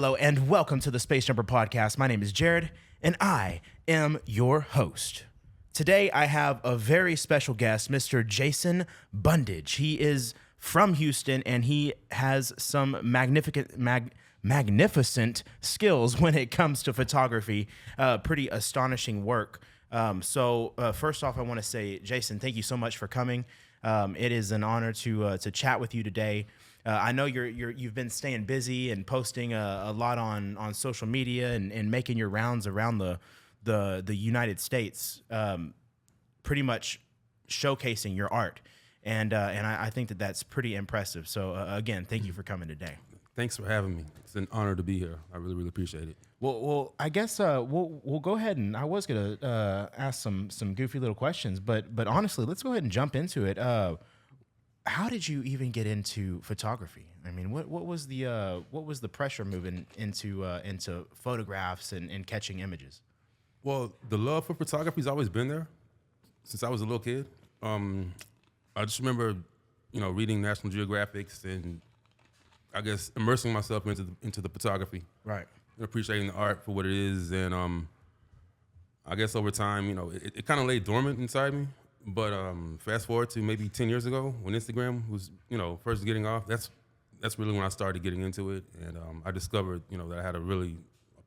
Hello and welcome to the Spacejumper podcast. My name is Jared and I am your host. Today I have a very special guest, Mr. Jason Bundage. He is from Houston and he has some magnificent skills when it comes to photography. Pretty astonishing work. First off, I want to say, Jason, thank you so much for coming. It is an honor to chat with you today. I know you've been staying busy and posting a lot on social media and making your rounds around the United States, pretty much showcasing your art, and I think that's pretty impressive. So again, thank you for coming today. Thanks for having me. It's an honor to be here. I really appreciate it. Well, I guess we'll go ahead, and I was gonna ask some goofy little questions, but honestly, let's go ahead and jump into it. How did you even get into photography? I mean, what was the pressure moving into photographs and catching images? Well, the love for photography's always been there since I was a little kid. I just remember, reading National Geographics and I guess immersing myself into the photography. Right. And appreciating the art for what it is, and I guess over time, it kind of lay dormant inside me. But fast forward to maybe 10 years ago when Instagram was, first getting off, that's really when I started getting into it. And I discovered, that I had a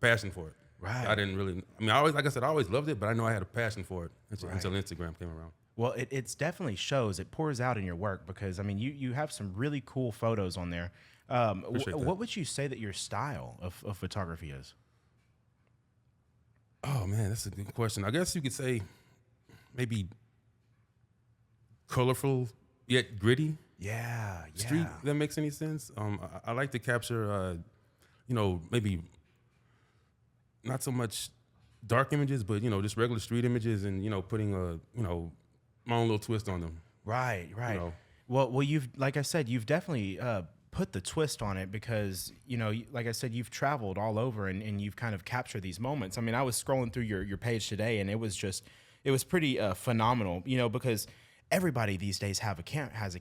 passion for it. Right. I didn't really, I always loved it, but I know I had a passion for it until Instagram came around. Well, it's definitely shows. It pours out in your work because, I mean, you have some really cool photos on there. What would you say that your style of photography is? Oh, man, that's a good question. I guess you could say maybe colorful yet gritty. Yeah. Street, if that makes any sense. I like to capture, maybe not so much dark images, but just regular street images, and putting my own little twist on them. Right. Well, you've, like I said, you've definitely put the twist on it because like I said, you've traveled all over and you've kind of captured these moments. I mean, I was scrolling through your page today, and it was pretty phenomenal. Because everybody these days has a camera, That's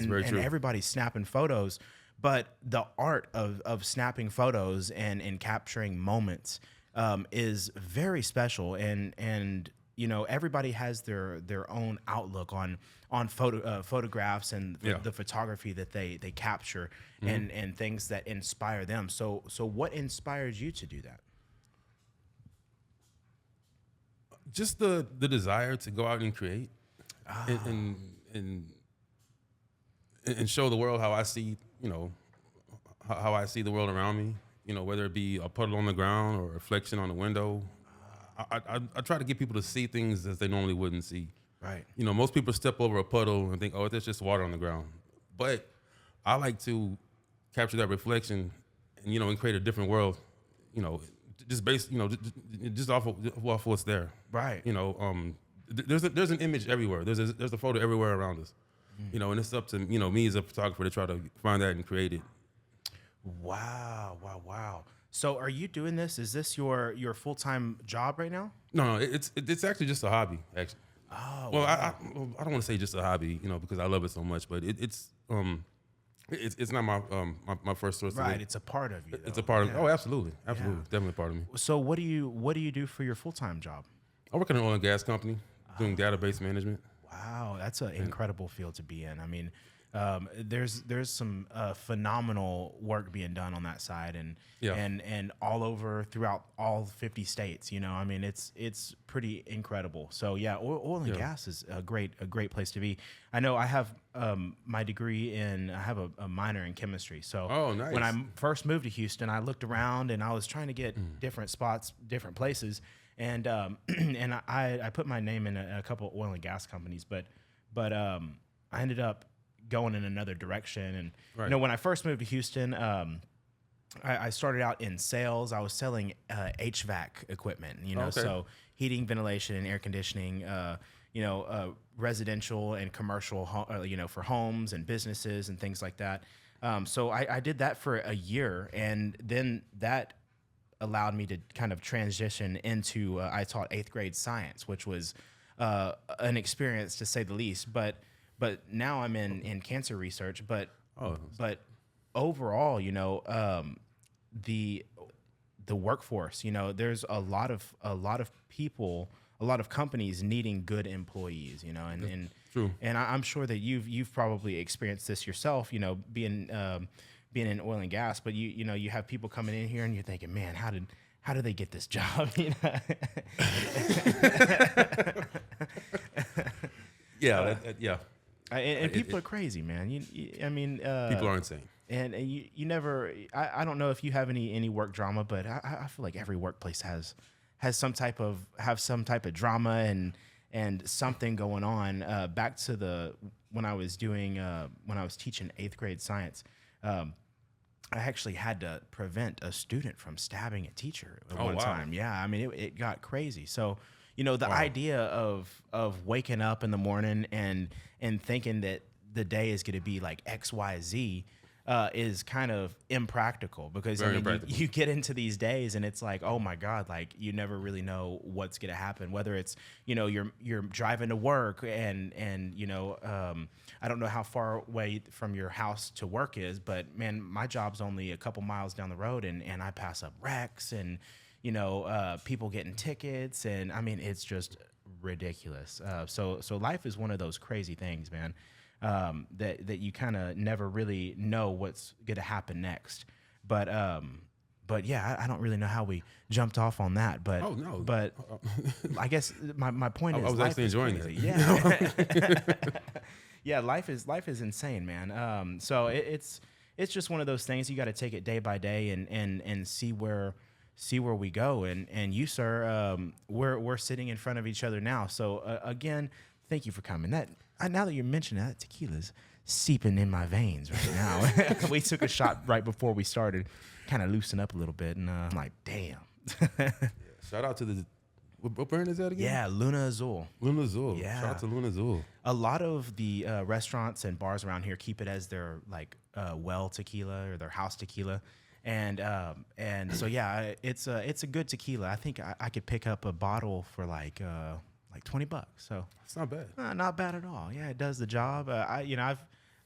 very true. And everybody's snapping photos, but the art of snapping photos and capturing moments is very special, and everybody has their own outlook on photographs and the photography that they capture, and things that inspire them. So what inspires you to do that? Just the desire to go out and create. And show the world how I see, how I see the world around me, whether it be a puddle on the ground or a reflection on the window. I try to get people to see things as they normally wouldn't see. Right. Most people step over a puddle and think, oh, there's just water on the ground. But I like to capture that reflection and, and create a different world, just based, just off of what's there. Right. There's an image everywhere. There's a photo everywhere around us, and it's up to me as a photographer to try to find that and create it. Wow. So are you doing this? Is this your full-time job right now? No, it's actually just a hobby. Actually. Oh. Well, wow. I don't want to say just a hobby, because I love it so much, but it's not my first source. Right. Of it. It's a part of you. Though. It's a part of. Yeah. Oh, absolutely, definitely a part of me. So what do you do for your full-time job? I work in an oil and gas company doing database management. Wow, that's an incredible field to be in. I mean, there's some phenomenal work being done on that side, and all over throughout all 50 states. I mean, it's pretty incredible. So yeah, oil and gas is a great place to be. I know I have my degree I have a minor in chemistry. So nice. When I first moved to Houston, I looked around and I was trying to get different spots, different places. And and I put my name in a couple of oil and gas companies, but I ended up going in another direction. And right. When I first moved to Houston, I started out in sales. I was selling HVAC equipment, so heating, ventilation, and air conditioning. Residential and commercial, for homes and businesses and things like that. So I did that for a year, and then that allowed me to kind of transition into, I taught 8th grade science, which was an experience to say the least. But now I'm in cancer research. But overall, the workforce. You know, there's a lot of people, a lot of companies needing good employees. You know, and True. And I'm sure that you've probably experienced this yourself. You know, being in oil and gas, but you know you have people coming in here and you're thinking, man, how do they get this job? You know? Yeah, And people are crazy, man. I mean, people are insane. And you never. I don't know if you have any work drama, but I feel like every workplace has some type of drama and something going on. Back to when I was teaching 8th grade science. I actually had to prevent a student from stabbing a teacher at one time. Yeah, I mean, it got crazy. So, you know, the idea of waking up in the morning and thinking that the day is going to be like X, Y, Z is kind of impractical because you get into these days and it's like, oh my God, like you never really know what's going to happen. Whether it's, you know, you're driving to work and you know, I don't know how far away from your house to work is, but man, my job's only a couple miles down the road and I pass up wrecks and, you know, people getting tickets and I mean, it's just ridiculous. So life is one of those crazy things, man. That you kind of never really know what's going to happen next. But yeah, I don't really know how we jumped off on that. But but I guess my point is, I was actually enjoying it. Yeah, yeah, life is insane, man. So it's just one of those things. You got to take it day by day and see where we go. And you, sir, we're sitting in front of each other now. So again, thank you for coming. Now that you're mentioning that, tequila's seeping in my veins right now. We took a shot right before we started, kind of loosen up a little bit, and I'm like, damn. Shout out to what brand is that again? Yeah, Luna Azul. Luna Azul. Yeah. Shout out to Luna Azul. A lot of the restaurants and bars around here keep it as their like well tequila or their house tequila. And so yeah, it's a good tequila. I think I could pick up a bottle for like $20. So it's not bad. Not bad at all. Yeah, it does the job.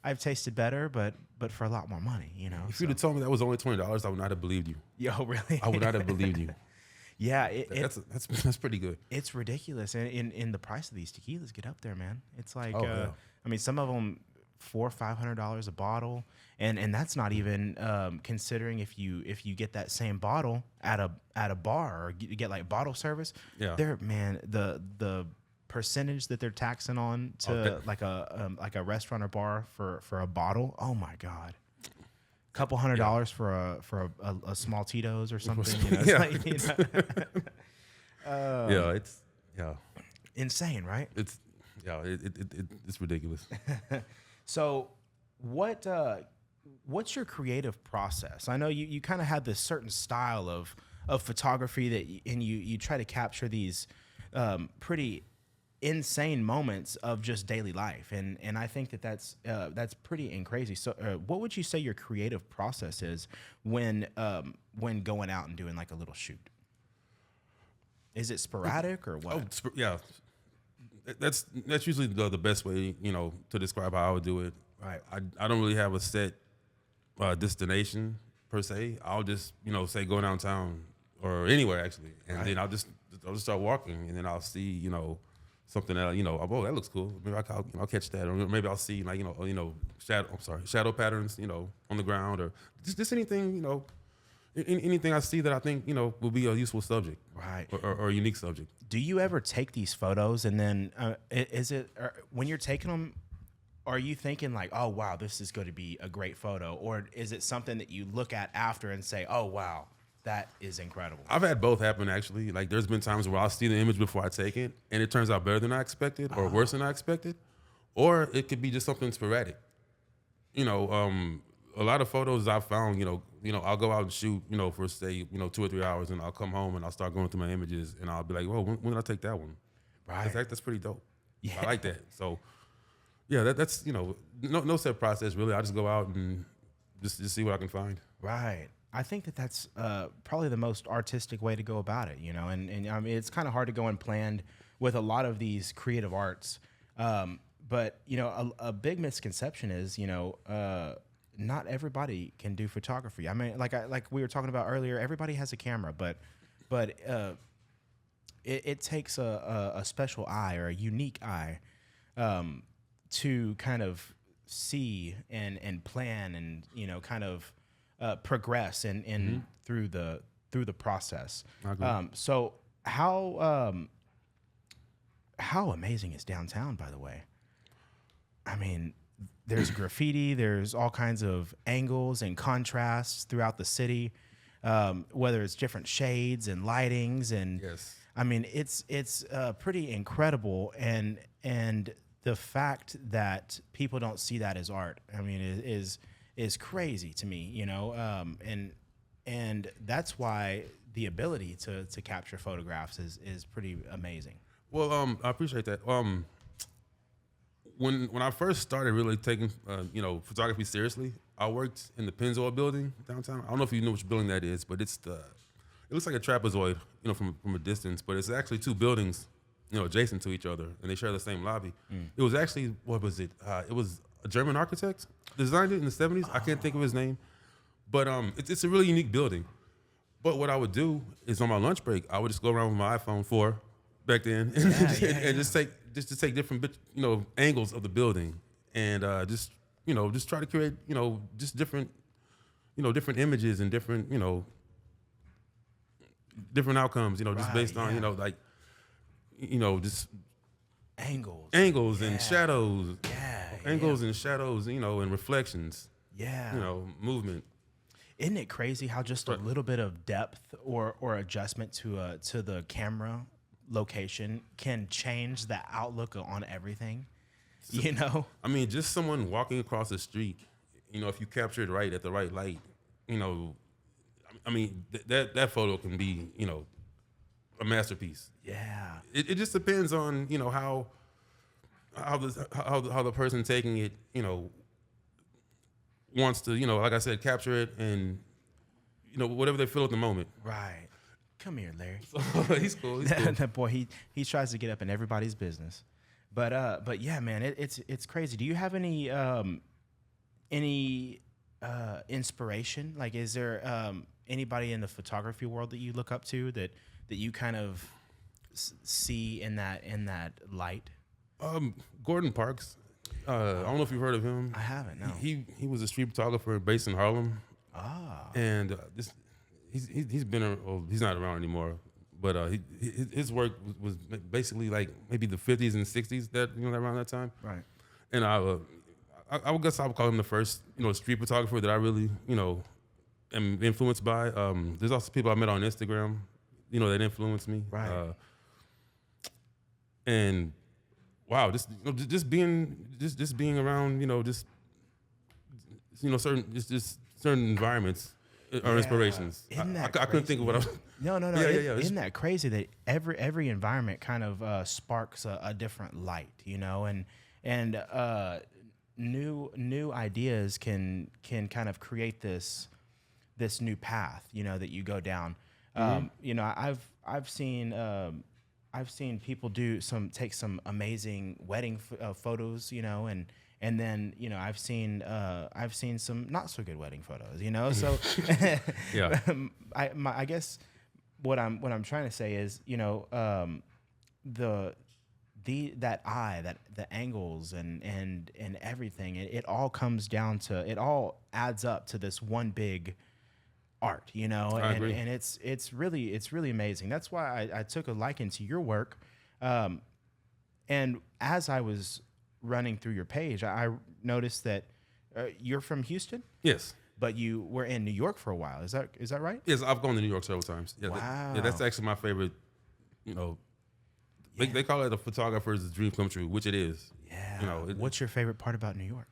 I've tasted better, but for a lot more money. You know, if you'd have told me that was only $20, I would not have believed you. Yo, really? I would not have believed you. Yeah, that's pretty good. It's ridiculous, and in the price of these tequilas get up there, man. It's like, yeah. I mean, some of them $400-500 a bottle, and that's not even considering if you get that same bottle at a bar or you get like bottle service. Yeah, the percentage that they're taxing on to like a restaurant or bar for a bottle. Oh my God. Couple $100 for a small Tito's or something. You know, yeah. Like, you know. It's Insane, right? It's ridiculous. So what's your creative process? I know you kind of had this certain style of photography and you try to capture these pretty insane moments of just daily life, and I think that's pretty crazy. So what would you say your creative process is when going out and doing like a little shoot? Is it sporadic or what? Yeah, that's usually the best way, you know, to describe how I would do it. Right. I don't really have a set destination per se. I'll just, you know, say go downtown or anywhere actually, and then I'll just start walking, and then I'll see, you know, something that, you know, oh, that looks cool. Maybe I'll catch that, or maybe I'll see like, you know, shadow patterns, you know, on the ground, or just anything, you know, anything I see that I think, you know, will be a useful subject, right, or a unique subject. Do you ever take these photos and then when you're taking them, are you thinking like, oh wow, this is going to be a great photo, or is it something that you look at after and say, oh wow, that is incredible? I've had both happen actually. Like there's been times where I'll see the image before I take it, and it turns out better than I expected, or worse than I expected, or it could be just something sporadic. You know, a lot of photos I've found, you know, I'll go out and shoot, you know, for say, you know, 2 or 3 hours, and I'll come home and I'll start going through my images, and I'll be like, well, when did I take that one? Right. That's pretty dope. Yeah. I like that. So, yeah, that's you know, no set process really. I just go out and just see what I can find. Right. I think that's probably the most artistic way to go about it, you know, and I mean, it's kind of hard to go unplanned with a lot of these creative arts. But, you know, a big misconception is, you know, not everybody can do photography. I mean, like we were talking about earlier, everybody has a camera, but it takes a special eye or a unique eye to kind of see and plan and kind of progress in through the process. I agree. So how amazing is downtown, by the way? I mean, there's graffiti, there's all kinds of angles and contrasts throughout the city, whether it's different shades and lightings, and Yes. I mean, it's pretty incredible, and the fact that people don't see that as art, I mean, is crazy to me, and that's why the ability to capture photographs is pretty amazing. Well, I appreciate that. When I first started really taking photography seriously, I worked in the Pennzoil building downtown. I don't know if you know which building that is, but it looks like a trapezoid, from a distance, but it's actually two buildings, adjacent to each other, and they share the same lobby. It was actually, what was it? It was a German architect designed it in the 70s. I can't think of his name, but it's a really unique building. But what I would do is on my lunch break, I would just go around with my iPhone 4 back then and just take different angles of the building and just try to create just different different images and different different outcomes just based on just Angles and shadows and shadows and reflections yeah. movement. Isn't it crazy how just a little bit of depth or adjustment to the camera location can change the outlook on everything? I mean, just someone walking across the street, if you capture it right at the right light, I mean, that photo can be, a masterpiece. Yeah. It just depends on, how the person taking it, wants to, like I said, capture it and, whatever they feel at the moment. Right. Come here, Larry. He's cool. He's cool. That boy, he tries to get up in everybody's business. But yeah, man, it's crazy. Do you have any inspiration? Like, is there anybody in the photography world that you look up to that you kind of see in that light? Gordon Parks. I don't know if you've heard of him. I haven't. No. He was a street photographer based in Harlem. Ah. And he's been he's not around anymore. But his work was basically like maybe the 50s and 60s that around that time. Right. And I guess I would call him the first street photographer that I really am influenced by. There's also people I met on Instagram that influenced me. Right. And wow, just being around certain environments are inspirations. I couldn't think of what I was. No. Yeah. Isn't that crazy that every environment kind of sparks a different light, and new ideas can kind of create this new path, that you go down. I've seen people take some amazing wedding photos, and then I've seen some not so good wedding photos, so Yeah. I guess what I'm trying to say is that eye, that the angles and everything, it all comes down to, it all adds up to this one big art, I agree. and it's really amazing. That's why I took a liking to your work, and as I was running through your page, I noticed that you're from Houston, Yes. but you were in New York for a while. Is that right? Yes, I've gone to New York several times. Yeah, Wow. that's actually my favorite. They call it a photographer's dream come true, which it is. Yeah. What's your favorite part about New York?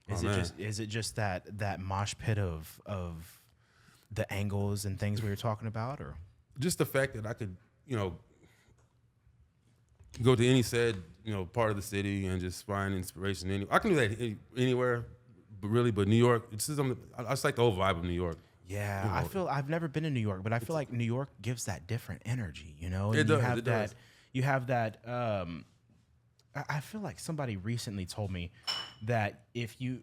Is it just that mosh pit of the angles and things we were talking about, or Just the fact that I could, go to any said, part of the city and just find inspiration. I can do that anywhere, but New York, it's just something. I just like the whole vibe of New York. yeah, I feel I've never been to New York, but I feel like New York gives that different energy, and It you does, have it does. you have that I feel like somebody recently told me that if you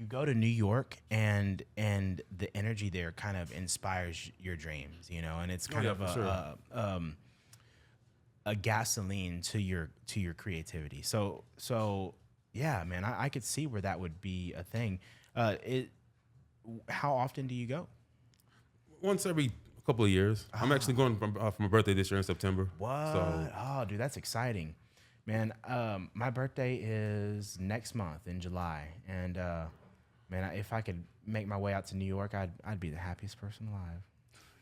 go to New York and the energy there kind of inspires your dreams, you know, and it's kind yeah, of for sure. a gasoline to your creativity. So yeah, man, I could see where that would be a thing. It How often do you go? Once every couple of years. I'm actually going for my birthday this year in September. What? So Oh, dude, that's exciting, man. My birthday is next month in July, and man, if I could make my way out to New York, I'd be the happiest person alive.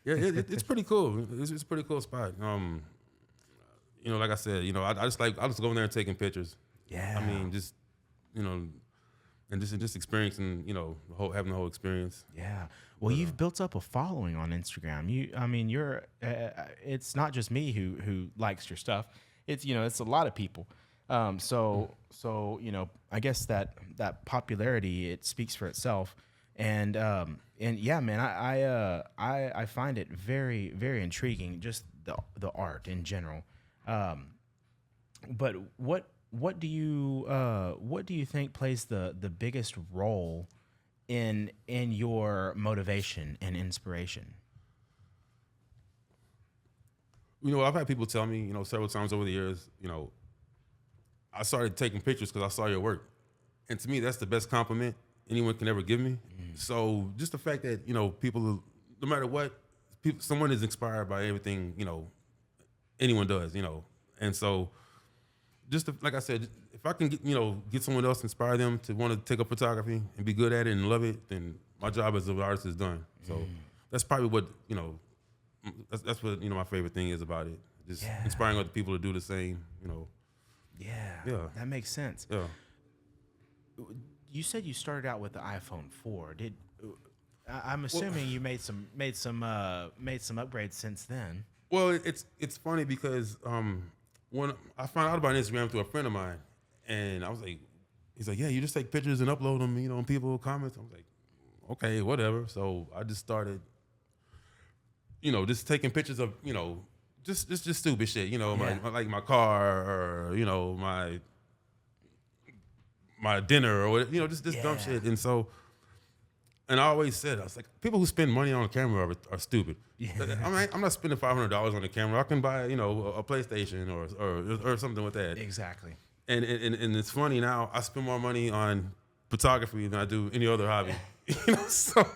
yeah, it's pretty cool. It's a pretty cool spot. You know, like I said, you know, I just going there and taking pictures. Yeah. I mean, just you know, and just experiencing, you know, having the whole experience. Yeah. Well, you've built up a following on Instagram. You're. It's not just me who likes your stuff. It's it's a lot of people. So I guess that popularity, it speaks for itself. And yeah, man, I find it very, very intriguing, just the art in general. But what do you think plays the biggest role in your motivation and inspiration? You know, I've had people tell me, you know, several times over the years, you know, I started taking pictures because I saw your work, and to me, that's the best compliment anyone can ever give me. So just the fact that, you know, people, no matter what, someone is inspired by everything, you know, anyone does, you know, and so like I said, if I can get someone else, inspire them to want to take up photography and be good at it and love it, then my job as an artist is done. So that's probably what, you know, that's what, you know, my favorite thing is about it. Just inspiring other people to do the same, you know. Yeah. That makes sense. Yeah. You said you started out with the iPhone 4. I'm assuming you made some upgrades since then. Well, it's funny because when I found out about Instagram through a friend of mine, and I was like, he's like, yeah, you just take pictures and upload them, you know, and people comment. I was like, okay, whatever. So I just started, you know, just taking pictures of, you know, just stupid shit, you know, my car, or, you know, my dinner, or whatever, you know, just dumb shit. And so, and I always said, I was like, people who spend money on a camera are stupid. Yeah. I'm not spending $500 on a camera. I can buy, you know, a PlayStation or something with that. Exactly. And it's funny now, I spend more money on photography than I do any other hobby. You know, so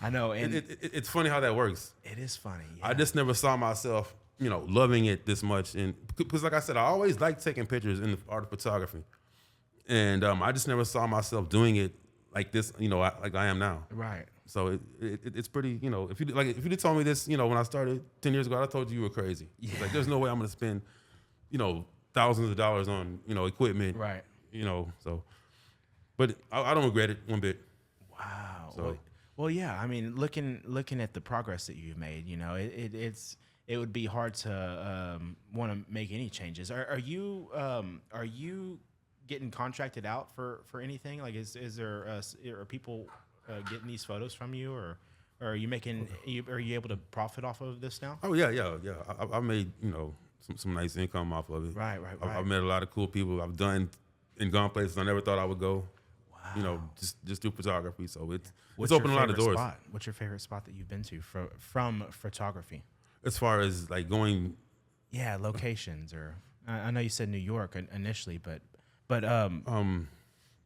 I know, and it's funny how that works. It is funny. Yeah. I just never saw myself, you know, loving it this much, and because, like I said, I always liked taking pictures in the art of photography, and I just never saw myself doing it like this, you know, like I am now. Right. So it's pretty, you know, if you told me this, you know, when I started 10 years ago, I told you were crazy. Yeah. It's like, there's no way I'm going to spend, you know, thousands of dollars on, you know, equipment. Right. You know, so, but I don't regret it one bit. Wow. So. Well, yeah. I mean, looking at the progress that you've made, you know, it would be hard to want to make any changes. Are you getting contracted out for anything? Like, is there are people getting these photos from you, or are you are you able to profit off of this now? Oh yeah. I made, you know, some nice income off of it. Right. I've met a lot of cool people. I've done and gone places I never thought I would go. Wow. You know, just through photography. So it's What's opened a lot of doors. Spot? What's your favorite spot that you've been to from photography? As far as like going, yeah, locations, or I know you said New York initially, but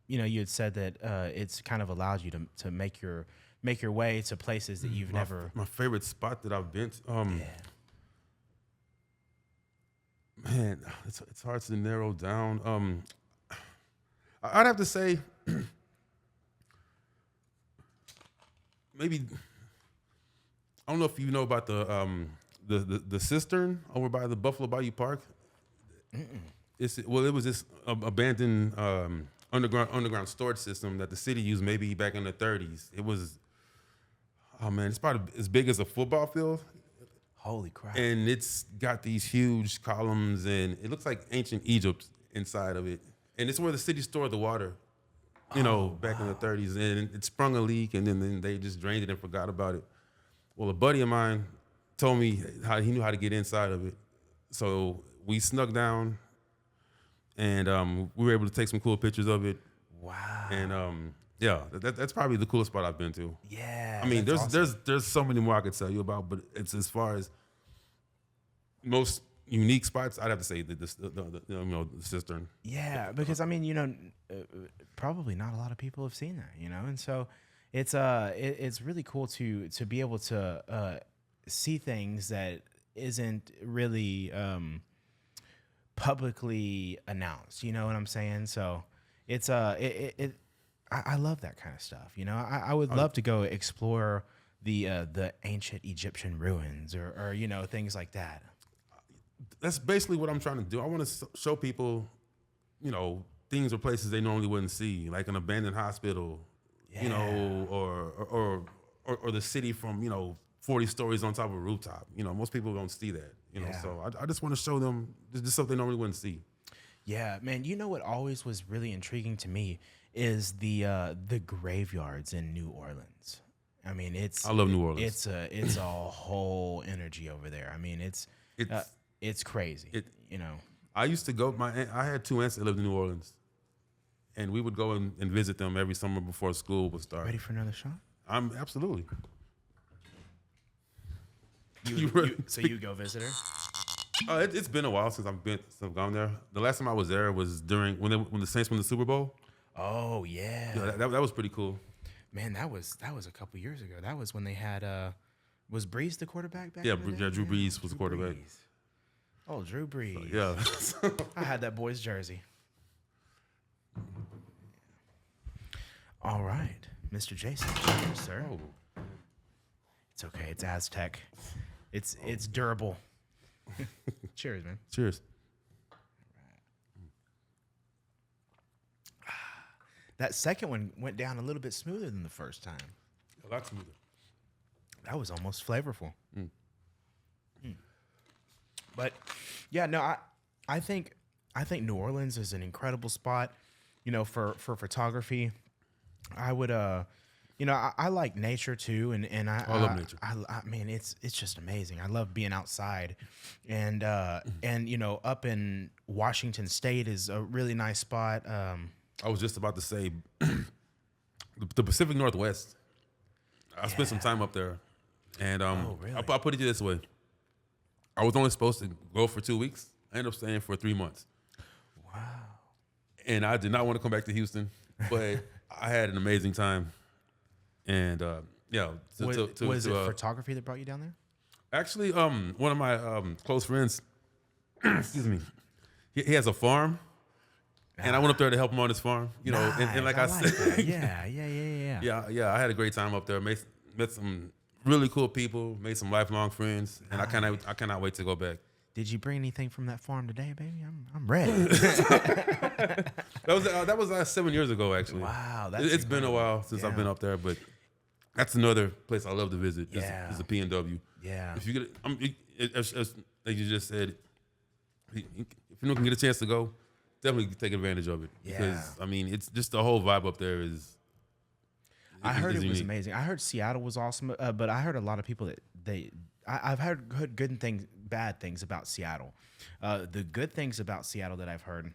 you know, you had said that it's kind of allowed you to make your way to places that you've never. My favorite spot that I've been to, man, it's hard to narrow down. I'd have to say maybe, I don't know if you know about the cistern over by the Buffalo Bayou Park. It was this abandoned underground storage system that the city used maybe back in the 30s. It was, oh man, it's probably as big as a football field. Holy crap! And it's got these huge columns, and it looks like ancient Egypt inside of it. And it's where the city stored the water, you know, back in the 30s. And it sprung a leak, and then they just drained it and forgot about it. Well, a buddy of mine told me how he knew how to get inside of it. So we snuck down, and we were able to take some cool pictures of it. Wow. And yeah, that's probably the coolest spot I've been to. Yeah. I mean, that's awesome. there's so many more I could tell you about, but it's as far as most unique spots, I'd have to say the cistern. Yeah, because I mean, probably not a lot of people have seen that, and so it's it's really cool to be able to see things that isn't really publicly announced. You know what I'm saying? So it's I love that kind of stuff. I would love to go explore the ancient Egyptian ruins or things like that. That's basically what I'm trying to do. I want to show people, things or places they normally wouldn't see, like an abandoned hospital, or the city from 40 stories on top of a rooftop. Most people don't see that. So I just want to show them just something they normally wouldn't see. Yeah, man. What always was really intriguing to me is the graveyards in New Orleans. I mean, I love New Orleans. It's a whole energy over there. I mean, it's crazy. I used to go. I had 2 aunts that lived in New Orleans, and we would go and visit them every summer before school would start. Ready for another shot? I'm absolutely. So you go visit her? It's been a while since I've gone there. The last time I was there was during when the Saints won the Super Bowl. Oh yeah. That was pretty cool. Man, that was a couple years ago. That was when they had was Brees the quarterback back? Yeah, in the day? Drew Brees was the quarterback. Brees. Oh, Drew Brees. So, yeah. I had that boy's jersey. All right, Mr. Jason, cheers, sir. Oh. It's okay. It's Aztec. It's durable. Cheers, man. Cheers. That second one went down a little bit smoother than the first time. A lot smoother. That was almost flavorful. But yeah, no, I think New Orleans is an incredible spot, for photography. I would I like nature too, and I love nature. I mean, it's just amazing. I love being outside, and up in Washington State is a really nice spot. I was just about to say the Pacific Northwest. I spent some time up there, and really? I'll put it this way: I was only supposed to go for 2 weeks. I ended up staying for 3 months. Wow! And I did not want to come back to Houston, but I had an amazing time. And Was it photography that brought you down there? Actually, one of my close friends, excuse me, he has a farm. And I went up there to help him on his farm, Nice. and like I said, that. Yeah. I had a great time up there. Met some really cool people, made some lifelong friends, and I cannot wait to go back. Did you bring anything from that farm today, baby? I'm ready. That was 7 years ago, actually. Wow, that's it's been a while since I've been up there, but that's another place I love to visit. Is the PNW. Yeah. If you get, as like you just said, if you can get a chance to go, definitely take advantage of it. Because I mean, it's just the whole vibe up there is. I heard it was unique. amazing. I heard Seattle was awesome, but I heard a lot of people that I've heard good things, bad things about Seattle. The good things about Seattle that I've heard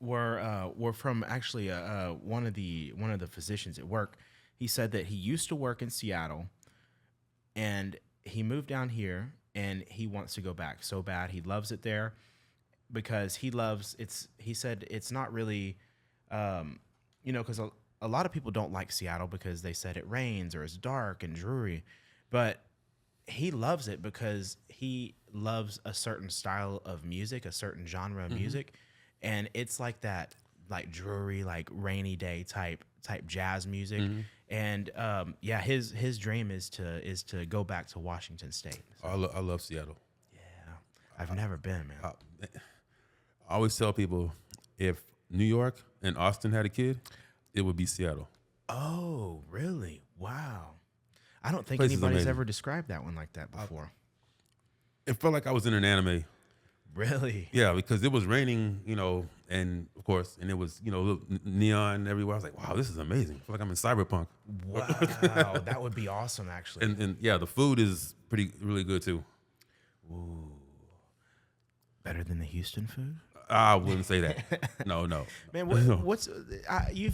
were from actually one of the physicians at work. He said that he used to work in Seattle, and he moved down here, and he wants to go back so bad. He loves it there because he loves it's. He said it's not really, because a lot of people don't like Seattle because they said it rains or it's dark and dreary, but he loves it because he loves a certain style of music, a certain genre of music, and it's like that, like dreary, like rainy day type jazz music. And his dream is to go back to Washington State. So, I love Seattle. yeah, I've never been, man. I always tell people if New York and Austin had a kid, it would be Seattle. Oh, really? Wow. I don't think Place is anybody's amazing. ever described that one like that before. It felt like I was in an anime. Really? Yeah, because it was raining, and of course, and it was, neon everywhere. I was like, wow, this is amazing. I feel like I'm in cyberpunk. Wow, that would be awesome, actually. And yeah, the food is really good too. Ooh. Better than the Houston food? I wouldn't say that. No. Man, what's you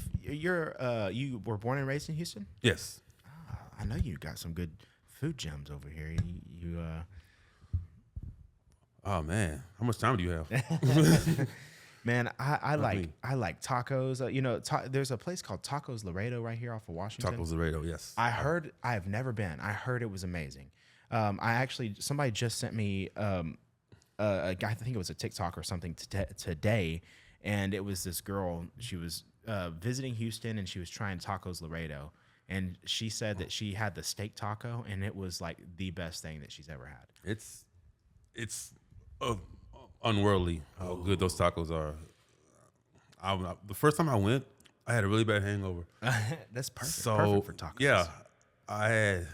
were born and raised in Houston? Yes. I know you got some good food gems over here. Oh man, how much time do you have? Man, I like tacos. There's a place called Tacos Laredo right here off of Washington. Tacos Laredo, yes. I have never been. I heard it was amazing. Somebody just sent me a guy. I think it was a TikTok or something today, and it was this girl. She was visiting Houston, and she was trying Tacos Laredo, and she said that she had the steak taco, and it was like the best thing that she's ever had. It's unworldly how good those tacos are. The first time I went, I had a really bad hangover. That's perfect. So Perfect for tacos. yeah, I had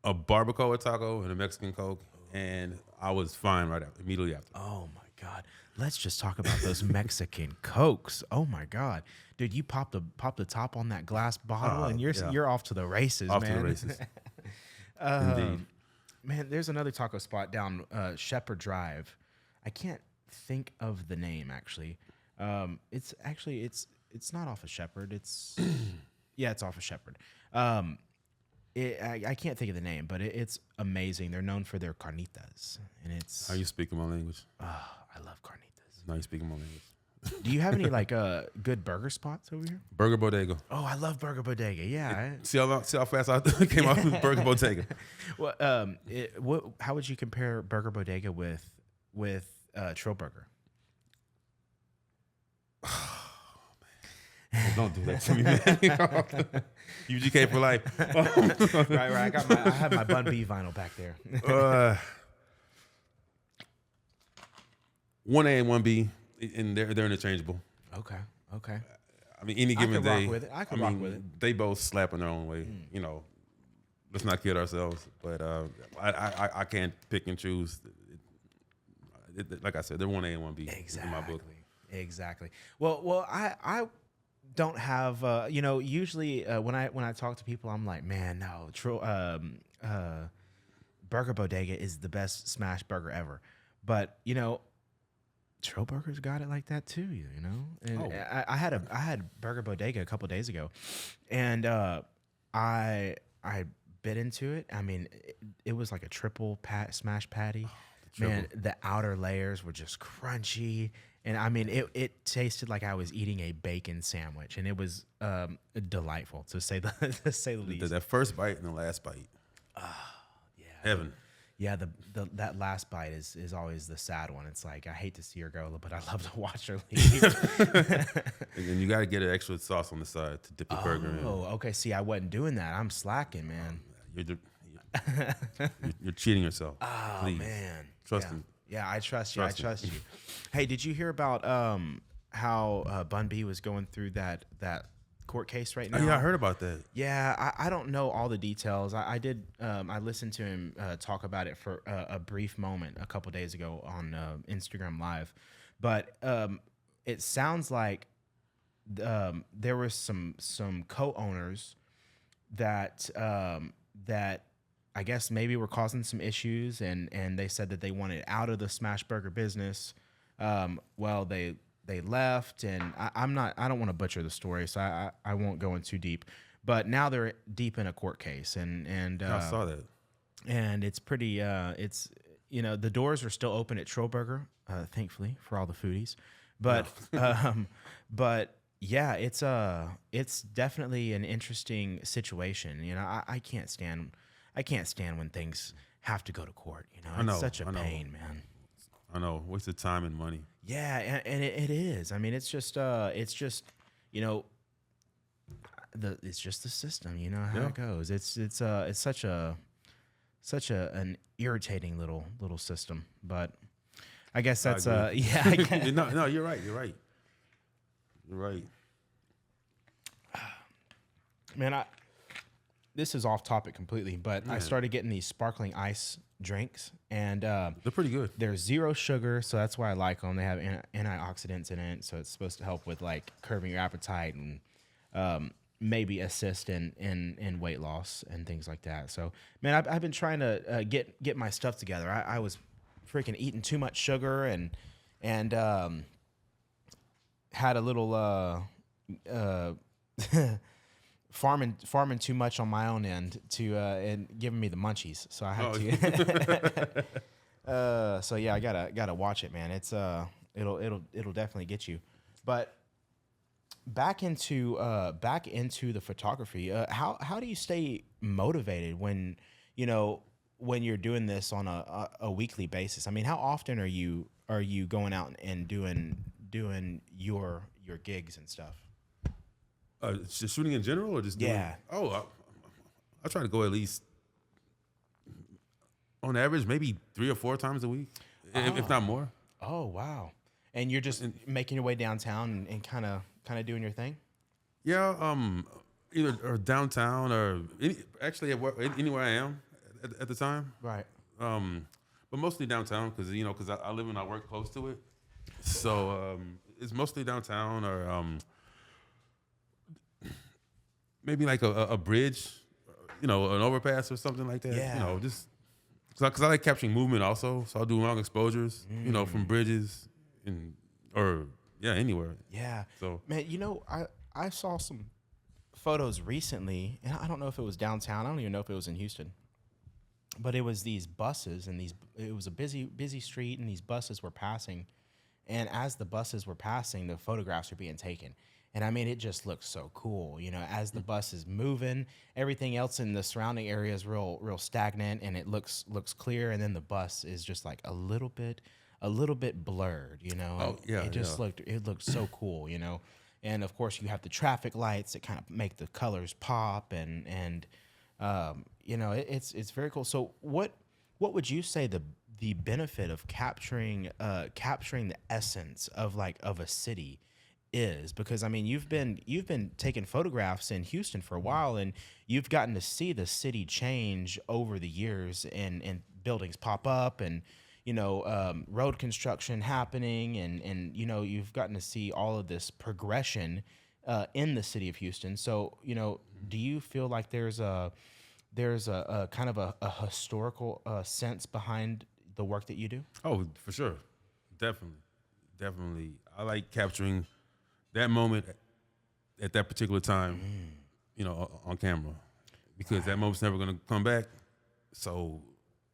a barbacoa taco and a Mexican Coke, and I was fine immediately after. Oh my God. Let's just talk about those Mexican Cokes. Oh my God. Dude, you pop the top on that glass bottle and you're off to the races, man. Off to the races. Indeed. Man, there's another taco spot down Shepherd Drive. I can't think of the name actually. It's not off of Shepherd. It's it's off of Shepherd. I can't think of the name, but it's amazing. They're known for their carnitas, and it's. Are you speaking my language? I love carnitas. No, you speaking my language. Do you have any good burger spots over here? Burger Bodega. Oh, I love Burger Bodega. Yeah. See how fast I came out with Burger Bodega. Well, how would you compare Burger Bodega with Trill Burger? Oh, man. Don't do that to me, man. UGK for life. Right. I have my Bun B vinyl back there. 1A and 1B, and they're interchangeable. Okay. I mean, any given day, I can rock with it. They both slap in their own way. Let's not kid ourselves. But I can't pick and choose. Like I said, they're 1A and 1B in my book. Exactly. Well, I don't have. Usually when I talk to people, I'm like, man, no, Burger Bodega is the best smash burger ever. But Trill Burger's got it like that too, And I had Burger Bodega a couple days ago, and I bit into it. I mean, it was like a triple smash patty. Man, the outer layers were just crunchy, and I mean, it tasted like I was eating a bacon sandwich, and it was delightful to say the least. That first bite and the last bite. Yeah, Heaven. Yeah, that last bite is always the sad one. It's like I hate to see her go, but I love to watch her leave. And then you got to get an extra sauce on the side to dip the burger in. Oh, okay. See, I wasn't doing that. I'm slacking, man. You're cheating yourself. Oh, Please. man. Trust me. Yeah, I trust you. I trust you. Hey, did you hear about how Bun B was going through that court case right now? Oh, yeah, I heard about that. Yeah, I don't know all the details. I did. I listened to him talk about it for a brief moment a couple days ago on Instagram Live, but it sounds like there were some co-owners that I guess maybe were causing some issues, and they said that they wanted out of the smash burger business. Well, they left, and I don't want to butcher the story, so I won't go in too deep. But now they're deep in a court case, and I saw that. And it's pretty. It's the doors are still open at Trill Burger, thankfully for all the foodies. But but yeah, it's definitely an interesting situation. I can't stand when things have to go to court. It's such a pain, man. I know, wasted time and money. Yeah, and it is. I mean, it's just it's just the system. You know how it goes. It's such an irritating little system. But I guess that's yeah. No, you're right. You're right. Man, this is off topic completely, but I started getting these sparkling ice drinks, and they're pretty good. They're 0 sugar, so that's why I like them. They have antioxidants in it, so it's supposed to help with like curbing your appetite and maybe assist in weight loss and things like that. So, man, I've been trying to get my stuff together. I was freaking eating too much sugar, and and had a little farming too much on my own end to and giving me the munchies. So I had to. So yeah, I gotta watch it, man. It's it'll definitely get you. But back into the photography. How do you stay motivated when when you're doing this on a weekly basis? I mean, how often are you going out and doing your gigs and stuff? Just shooting in general, or just doing, Yeah. Oh, I try to go at least on average maybe 3 or 4 times a week, if not more. Oh wow! And you're just making your way downtown and kind of doing your thing. Yeah, either or downtown or actually anywhere I am at the time. Right. But mostly downtown because I live and I work close to it, so it's mostly downtown or maybe like a bridge, an overpass or something like that. Yeah. Just because I like capturing movement also, so I'll do long exposures, from bridges or anywhere. Yeah. So man, I saw some photos recently, and I don't know if it was downtown. I don't even know if it was in Houston, but it was these buses and it was a busy street, and these buses were passing, and as the buses were passing, the photographs were being taken. And I mean, it just looks so cool, as the bus is moving, everything else in the surrounding area is real stagnant, and it looks clear. And then the bus is just like a little bit blurred, Oh, yeah, it looked so cool, And of course, you have the traffic lights that kind of make the colors pop, and it's very cool. So what would you say the benefit of capturing the essence of a city is? Because I mean, you've been taking photographs in Houston for a while, and you've gotten to see the city change over the years, and buildings pop up, and road construction happening, and you've gotten to see all of this progression in the city of Houston. So do you feel like there's a kind of a historical sense behind the work that you do? Oh, for sure, definitely. I like capturing that moment at that particular time, on camera, because that moment's never gonna come back. So,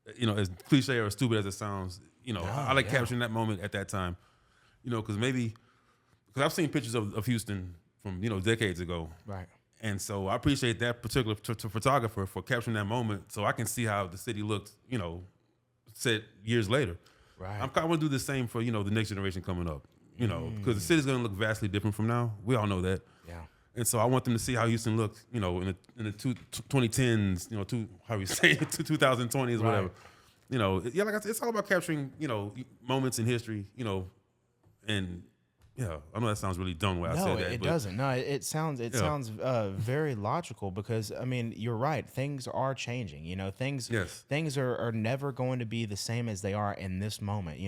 as cliche or stupid as it sounds, I like capturing that moment at that time, because I've seen pictures of Houston from decades ago, Right. and so I appreciate that particular photographer for capturing that moment, so I can see how the city looked, set years later. Right. I want to do the same for the next generation coming up. Because the city's gonna look vastly different from now. We all know that. Yeah. And so I want them to see how Houston looked, in the 2010s, how we say it, 2020s, whatever. Like I said, it's all about capturing, moments in history, and I know that sounds really dumb when I said that. No, it doesn't. No, it sounds very logical, because I mean, you're right. Things are changing. Things are never going to be the same as they are in this moment.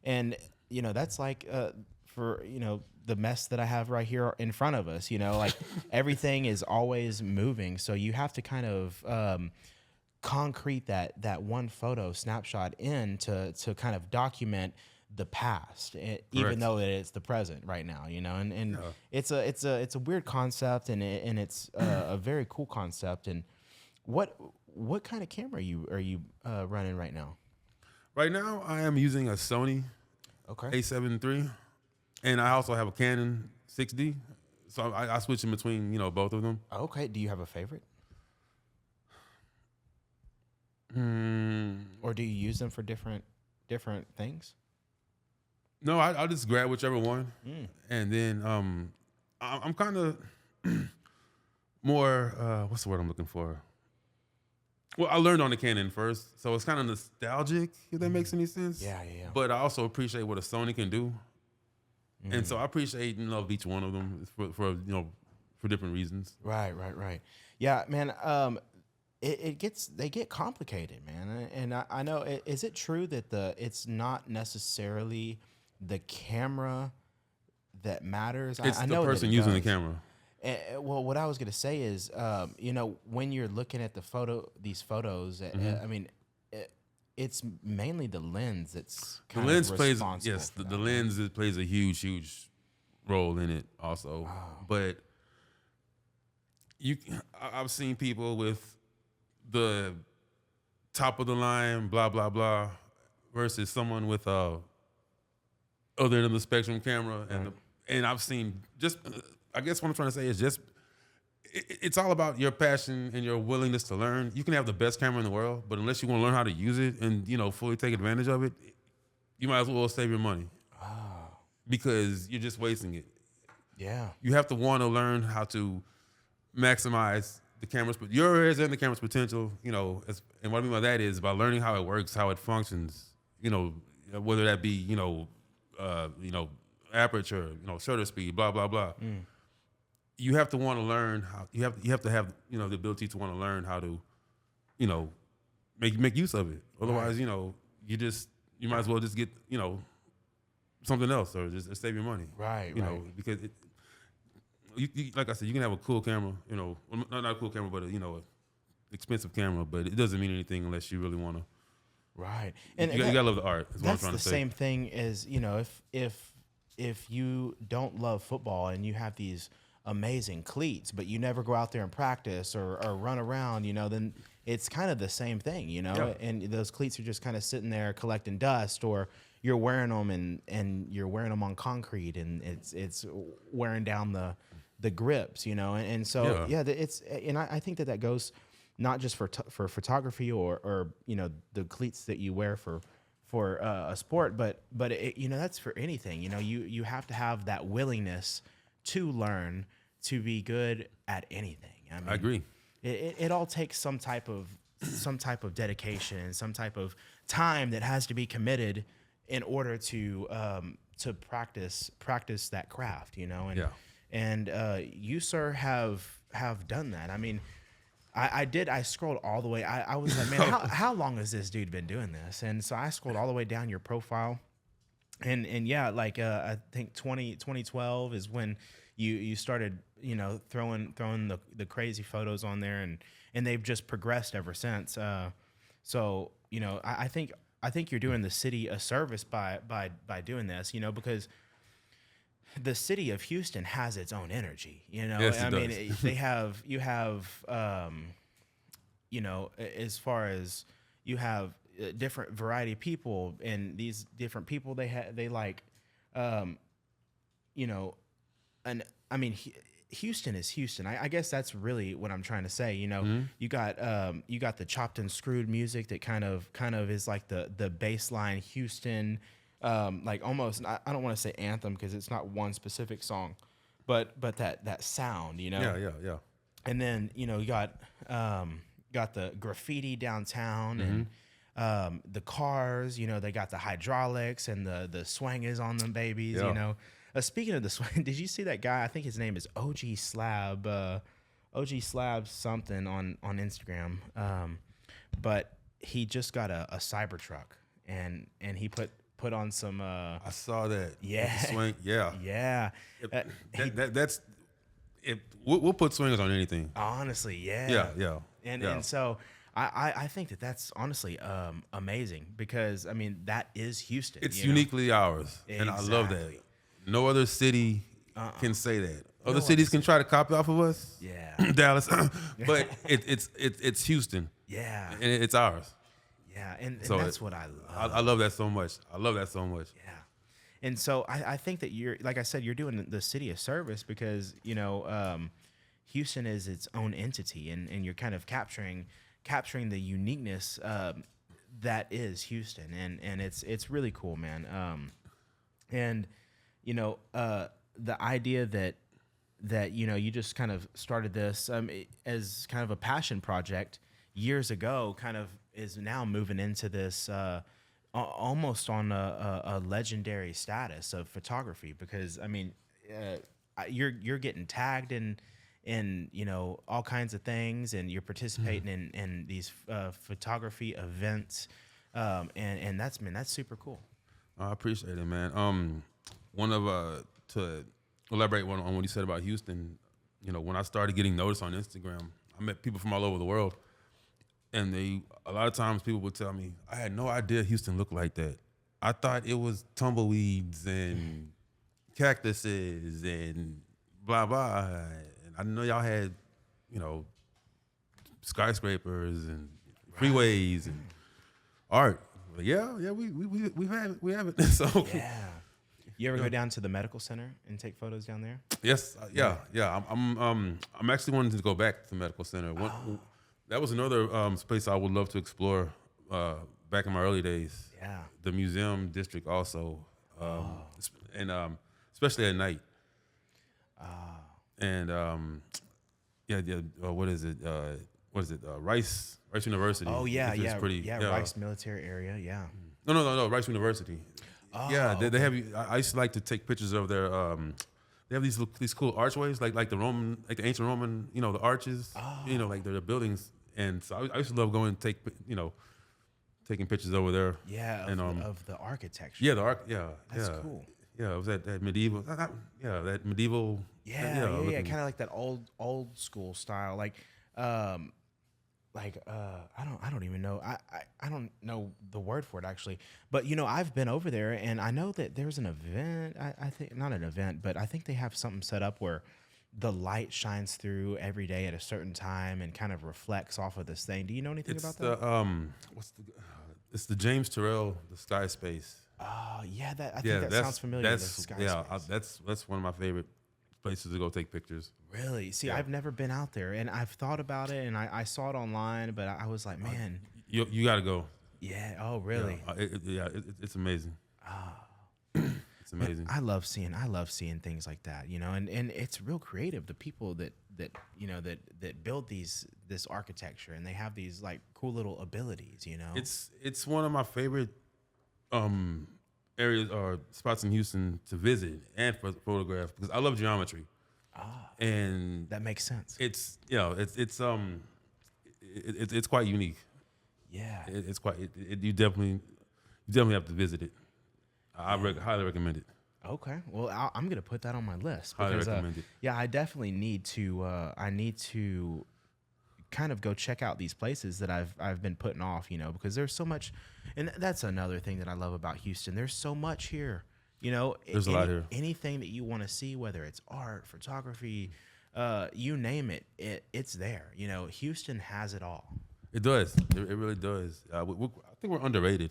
And that's like for the mess that I have right here in front of us. Like everything is always moving, so you have to kind of concrete that one photo snapshot in to kind of document the past, even though it's the present right now. And it's a weird concept, and it's a very cool concept. And what kind of camera are you running right now? Right now, I am using a Sony A7 III, and I also have a Canon 6D. So I switch in between, both of them. Okay. Do you have a favorite? Or do you use them for different things? No, I'll just grab whichever one, and then I'm kind of more. What's the word I'm looking for? Well, I learned on the Canon first, so it's kind of nostalgic, if that makes any sense. Yeah. But I also appreciate what a Sony can do, and so I appreciate each one of them for different reasons. Right. Yeah, man. They get complicated, man. And I know. Is it true that it's not necessarily the camera that matters? It's I the know person using the camera. Well, what I was gonna say is, when you're looking at these photos, I mean, it's mainly the lens that's The kind lens of plays responsible. yes, for the that, right? lens plays a huge role in it also. But I've seen people with the top of the line, blah blah blah, versus someone with other than the Spectrum camera, and I've seen just. I guess what I'm trying to say is just it's all about your passion and your willingness to learn. You can have the best camera in the world, but unless you want to learn how to use it and fully take advantage of it, you might as well save your money because you're just wasting it. Yeah. You have to want to learn how to maximize the camera's yours and the camera's potential. And what I mean by that is by learning how it works, how it functions. Whether that be aperture, shutter speed, blah blah blah. You have to want to learn how. You have to have the ability to want to learn how to, make use of it. Otherwise, you might as well just get something else or just save your money. Right. Because like I said, you can have a cool camera, well, not a cool camera, but a expensive camera, but it doesn't mean anything unless you really want to. Right. And you gotta love the art. Is what I'm That's trying the to say. same thing as if you don't love football and you have these amazing cleats, but you never go out there and practice or run around, then it's kind of the same thing, Yeah. and those cleats are just kind of sitting there collecting dust, or you're wearing them and you're wearing them on concrete and it's wearing down the grips, and so I think that goes not just for photography or the cleats that you wear for a sport, but that's for anything. You have to have that willingness to learn to be good at anything. I agree. It all takes some type of dedication and some type of time that has to be committed in order to practice that craft. And you, sir, have done that. I mean, I scrolled all the way. I was like, man, how long has this dude been doing this? And so I scrolled all the way down your profile. And yeah, like I think 2012 is when you started, throwing the crazy photos on there, and they've just progressed ever since. So I think you're doing the city a service by doing this, because the city of Houston has its own energy, Yes, it does. You have as far as you have different variety of people, and these different people they like, and I mean, Houston is Houston. I guess that's really what I'm trying to say. You got the chopped and screwed music that kind of is like the baseline Houston, like almost. I don't want to say anthem because it's not one specific song, but that sound. Yeah. And then you got the graffiti downtown and the cars. They got the hydraulics and the swangers on them babies. Yeah. Speaking of the swing, did you see that guy? I think his name is OG Slab, OG Slab something on Instagram. But he just got a Cybertruck and he put on some. I saw that. Yeah. Swing. Yeah. Yeah. That's it. We'll put swingers on anything. Honestly, yeah. Yeah. And so I think that's honestly amazing because I mean that is Houston. It's uniquely ours, and I love that. Exactly. No other city can say that. Other No cities other can try to copy off of us. Yeah. Dallas, but it's Houston. Yeah. And it's ours. Yeah, and So that's what I love. I love that so much. I love that so much. Yeah. And so I think that you're, like I said, you're doing the city a service because, Houston is its own entity and you're kind of capturing the uniqueness that is Houston. And it's really cool, man. The idea that you just kind of started this as kind of a passion project years ago kind of is now moving into this almost on a legendary status of photography because I mean you're getting tagged in all kinds of things and you're participating in these photography events and that's super cool. I appreciate it, man. To elaborate on what you said about Houston, when I started getting noticed on Instagram, I met people from all over the world. And a lot of times people would tell me, I had no idea Houston looked like that. I thought it was tumbleweeds and cactuses and blah blah. And I know y'all had, you know, skyscrapers and freeways and art. But yeah, we have it. So Yeah. You ever go down to the medical center and take photos down there? yes, yeah. I'm actually wanting to go back to the medical center. That was another space I would love to explore back in my early days. Yeah. The museum district also, and especially at night. And what is it? Rice University. Oh yeah, which is pretty, Rice military area. Yeah. No, Rice University. Oh, Yeah, they have. I used to like to take pictures of their. They have these cool archways, like the ancient Roman, the arches, like their buildings. And so I used to love going and taking pictures over there. Yeah, of the architecture. Yeah, That's cool. Yeah, it was that medieval. That medieval. Yeah, kind of like that old school style, I don't even know. I don't know the word for it actually, but I've been over there and I know that there's an event. I think not an event, but I think they have something set up where the light shines through every day at a certain time and kind of reflects off of this thing. Do you know anything about that? It's the James Turrell, the Sky Space. Oh yeah, I think that sounds familiar. That's That's one of my favorite places to go take pictures. Really? See, I've never been out there, and I've thought about it, and I saw it online, but I was like, man, you got to go. Yeah. Oh, really? It's amazing. It's amazing. I love seeing things like that, and it's real creative. The people that build this architecture, and they have these like cool little abilities, It's one of my favorite areas or spots in Houston to visit and for photograph because I love geometry. And that makes sense. It's it's quite unique. Yeah. It's quite you definitely have to visit it. I highly recommend it. Okay. Well, I'm gonna put that on my list Highly because recommend it. yeah, I definitely need to. I need to kind of go check out these places that I've been putting off, because there's so much, and that's another thing that I love about Houston. There's so much here, There's a lot here. Anything that you want to see, whether it's art, photography, you name it, it's there. Houston has it all. It does. It really does. I think we're underrated.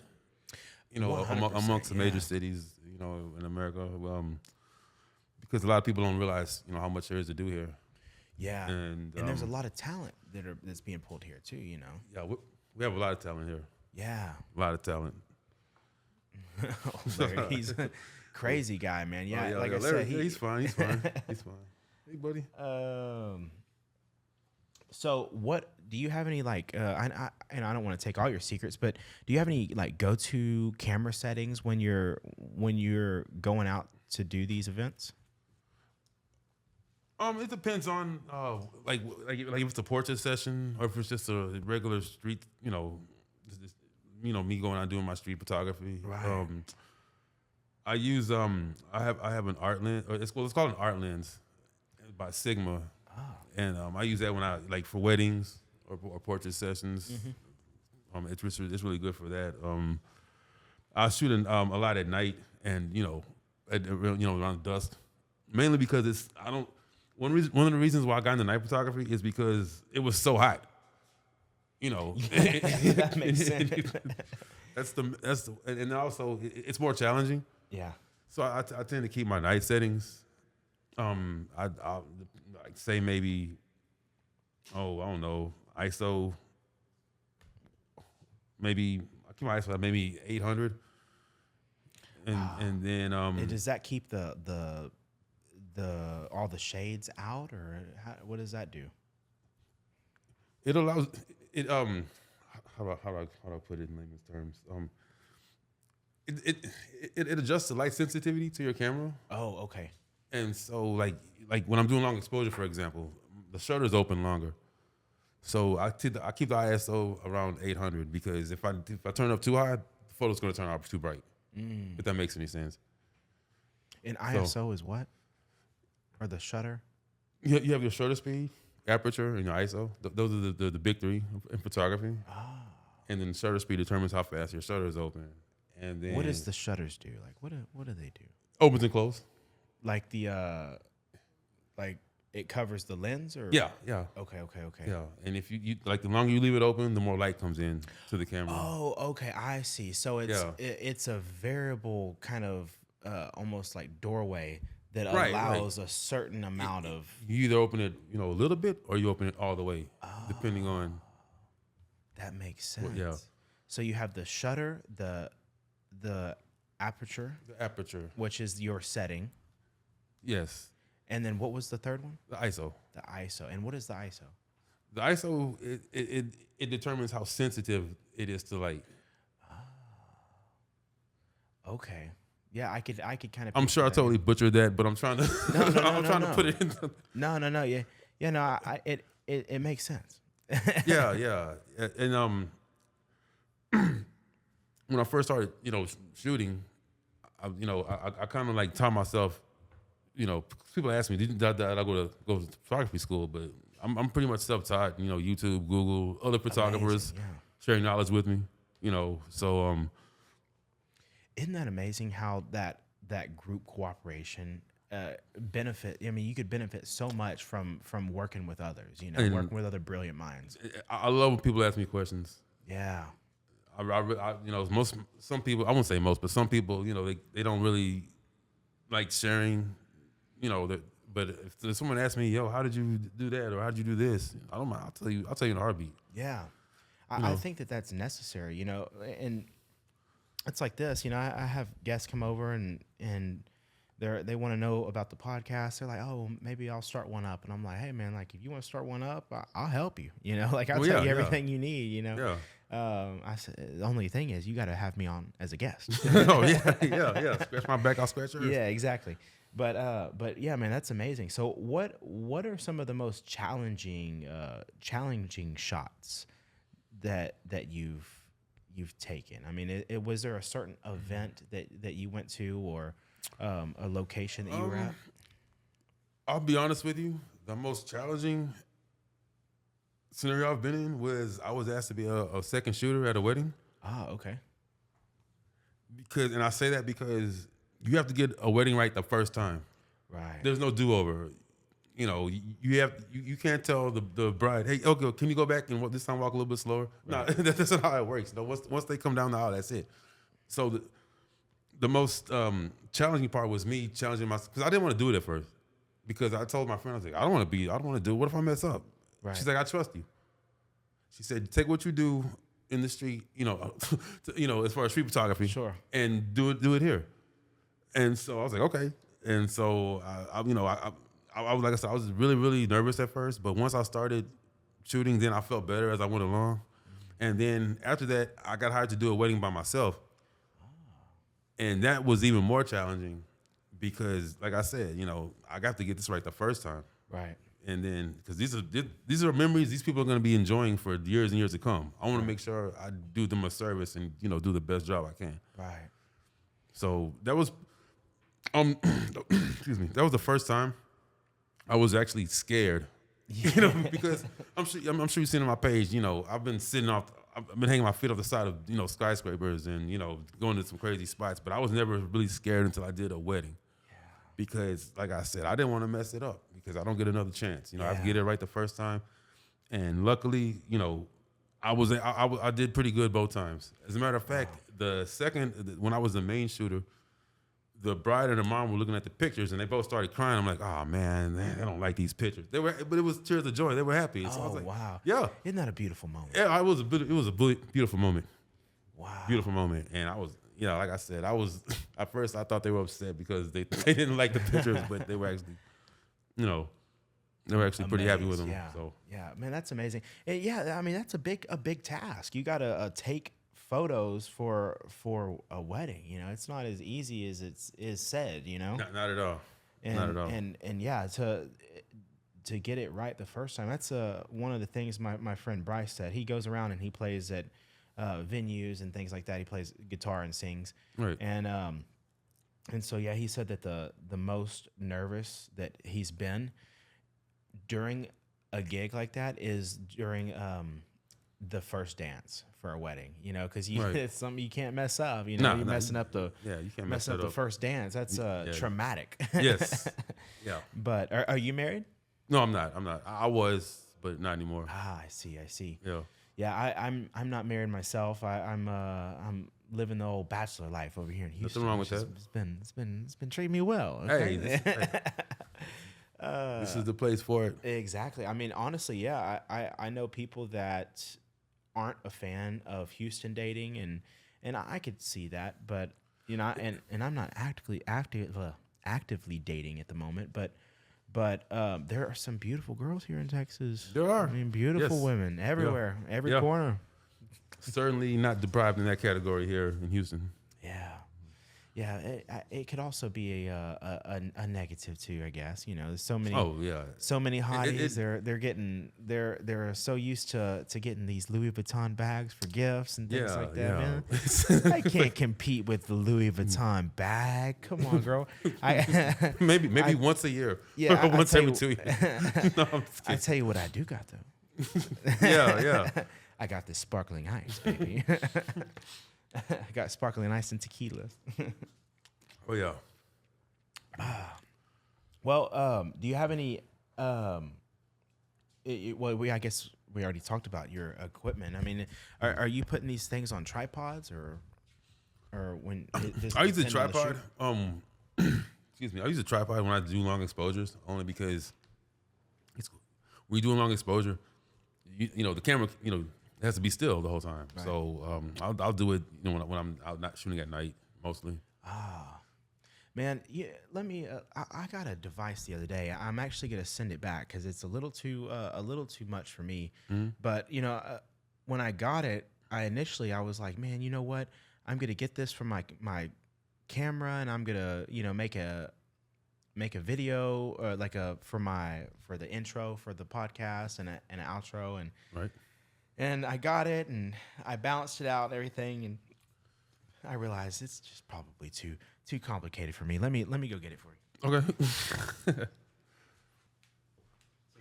Amongst the major cities, in America, because a lot of people don't realize, how much there is to do here. Yeah, and there's a lot of talent that's being pulled here too. Yeah, we have a lot of talent here. Yeah, a lot of talent. Larry, he's a crazy guy, man. Yeah, I Larry, said, he's fine. He's fine. He's fine. Hey, buddy. So what do you have any and I don't want to take all your secrets, but do you have any go-to camera settings when you're going out to do these events? It depends on like if it's a portrait session or if it's just a regular street, me going out doing my street photography. Right. I use I have an art lens, or it's called an art lens by Sigma. And I use that when I for weddings or portrait sessions. Mm-hmm. It's really good for that. I shoot a lot at night and around dusk, mainly because one of the reasons why I got into night photography is because it was so hot. That makes sense. And also it's more challenging. Yeah. So I tend to keep my night settings. I'll say maybe, I don't know, ISO. Maybe I keep my ISO at maybe 800. And then and does that keep the all the shades out, or what does that do? It allows it how do I put it in layman's terms? It adjusts the light sensitivity to your camera. Oh, okay. And so like when I'm doing long exposure, for example, the shutter's open longer. So I keep the ISO around 800 because if I turn it up too high, the photo's going to turn out too bright. If that makes any sense. And ISO is what? Or the shutter? You have your shutter speed, aperture, and your ISO. Those are the big three in photography. And then shutter speed determines how fast your shutter is open. And then What does the shutters do? Like, what do they do? opens and close. Like like it covers the lens, or Yeah. Okay. Yeah, and if you like, the longer you leave it open, the more light comes in to the camera. Oh, okay, I see. So it's a variable kind of almost like doorway that allows a certain amount of. You either open it, a little bit, or you open it all the way, depending on. That makes sense. Yeah. So you have the shutter, the aperture, which is your setting. Yes. And then what was the third one? The ISO. The ISO. And what is the ISO? The ISO, it determines how sensitive it is to light. Okay. Yeah, I could kind of. I'm sure I totally butchered that, but I'm trying to. I'm trying to put it in. No. Yeah. No. It makes sense. Yeah. And when I first started, shooting, I kind of like taught myself. People ask me, did I go to photography school? But I'm pretty much self-taught. YouTube, Google, other photographers sharing knowledge with me. So isn't that amazing how that group cooperation benefit? I mean, you could benefit so much from working with others. Working with other brilliant minds. I love when people ask me questions. Yeah. Some people, I won't say most, but some people, they don't really like sharing. But if someone asks me, "Yo, how did you do that?" or "How did you do this?" I don't mind. I'll tell you in a heartbeat. Yeah, I think that's necessary. And it's like this. I have guests come over and they want to know about the podcast. They're like, "Oh, maybe I'll start one up." And I'm like, "Hey, man, like if you want to start one up, I'll help you. I'll tell you everything you need. Yeah. I said the only thing is you got to have me on as a guest. Oh yeah. Scratch my back, I'll scratch yours. Yeah, exactly. But yeah, man, that's amazing. So what are some of the most challenging shots that you've taken? I mean, was there a certain event that you went to, or a location that you were at? I'll be honest with you. The most challenging scenario I've been in was I was asked to be a second shooter at a wedding. Ah, okay. And I say that because you have to get a wedding right the first time. Right. There's no do-over. You can't tell the bride, "Hey, okay, can you go back and this time walk a little bit slower?" Right. No, that's not how it works. Once they come down the aisle, that's it. So the most challenging part was me challenging myself, because I didn't want to do it at first. Because I told my friend, I was like, I don't want to do it. What if I mess up? Right. She's like, "I trust you." She said, "Take what you do in the street, as far as street photography, sure, and do it here." And so I was like, okay. And so I was, like I said, I was really, really nervous at first, but once I started shooting, then I felt better as I went along. And then after that, I got hired to do a wedding by myself, and that was even more challenging because, like I said, I got to get this right the first time. Right. And then, because these are memories these people are going to be enjoying for years and years to come. I want to make sure I do them a service and do the best job I can. Right. So that was, excuse me, that was the first time I was actually scared. Because I'm sure you've seen on my page. I've been hanging my feet off the side of skyscrapers and going to some crazy spots. But I was never really scared until I did a wedding. Because, like I said, I didn't want to mess it up because I don't get another chance. I get it right the first time, and luckily, I did pretty good both times. As a matter of fact, the second, when I was the main shooter, the bride and her mom were looking at the pictures, and they both started crying. I'm like, "Oh man, I don't like these pictures." But it was tears of joy. They were happy. So I was like, wow, yeah, isn't that a beautiful moment? Yeah, it was a beautiful moment. Wow, beautiful moment, and I was. Like I said, I was at first I thought they were upset because they didn't like the pictures, but they were actually, pretty happy with them. Yeah. So yeah, man, that's amazing. And yeah, I mean that's a big task. You got to take photos for a wedding. It's not as easy as it is said. Not at all. Not at all. And yeah, to get it right the first time. That's one of the things my friend Bryce said. He goes around and he plays at venues and things like that. He plays guitar and sings. Right. And so yeah, he said that the most nervous that he's been during a gig like that is during the first dance for a wedding, you know, because Right. it's something you can't mess up. You know, you're messing up the you can't mess messing up that the up. first dance. That's traumatic. Yes. Yeah. But are you married? No, I'm not. I was, but not anymore. Ah, I see. Yeah. Yeah, I'm not married myself. I'm living the old bachelor life over here in Houston. Nothing wrong with which that. It's been treating me well. Okay? This is the place for it. Exactly. I mean, honestly, yeah, I know people that aren't a fan of Houston dating, and I could see that, but you know, and I'm not actively dating at the moment, but there are some beautiful girls here in Texas. There are. I mean, beautiful Yes. women everywhere, every Yeah. corner. Certainly not deprived in that category here in Houston. Yeah, it could also be a negative too, I guess. You know, there's so many. Oh yeah. So many hotties. They're so used to getting these Louis Vuitton bags for gifts and things like that. Man, I can't compete with the Louis Vuitton bag. Come on, girl. Maybe once a year. Yeah, once every 2 years. No, I'm just I kidding. tell you what I do got though. Yeah. I got this sparkling ice, baby. I got sparkling ice and tequila. Oh yeah. Well, do you have any? Well, I guess we already talked about your equipment. I mean, are you putting these things on tripods or when? I use a tripod. Excuse me. I use a tripod when I do long exposures, only because when you do a long exposure, you know the camera, you know, it has to be still the whole time. Right. So I'll do it, you know, when I'm out not shooting at night mostly. Man, yeah. Let me. I got a device the other day. I'm actually gonna send it back because it's a little too much for me. Mm-hmm. But you know, when I got it, I was like, man, you know what? I'm gonna get this from my camera, and I'm gonna make a video for the intro for the podcast and an outro and right. And I got it and I balanced it out and everything, and I realized it's just probably too complicated for me. Let me go get it for you. Okay. So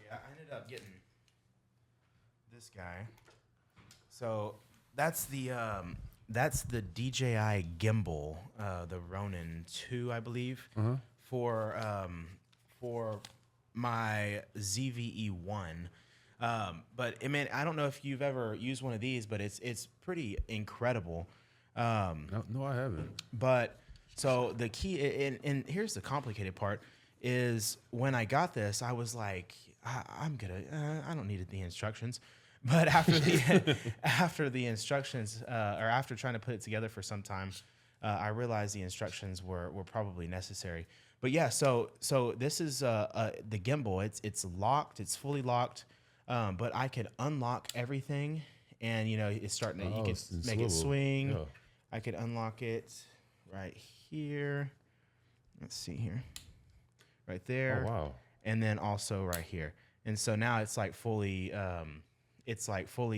yeah, I ended up getting this guy. So that's the DJI gimbal, the Ronin 2, I believe, for my ZVE1. But I mean, I don't know if you've ever used one of these, but it's pretty incredible. No, I haven't. But so the key, and here's the complicated part, is when I got this, I was like, I don't need the instructions. But after the instructions, or after trying to put it together for some time, I realized the instructions were probably necessary. But yeah, so this is the gimbal. It's locked. It's fully locked. But I could unlock everything, and it's starting to. You can make it swing. Yeah. I could unlock it right here. Let's see here, right there. Oh wow! And then also right here. And so now it's like fully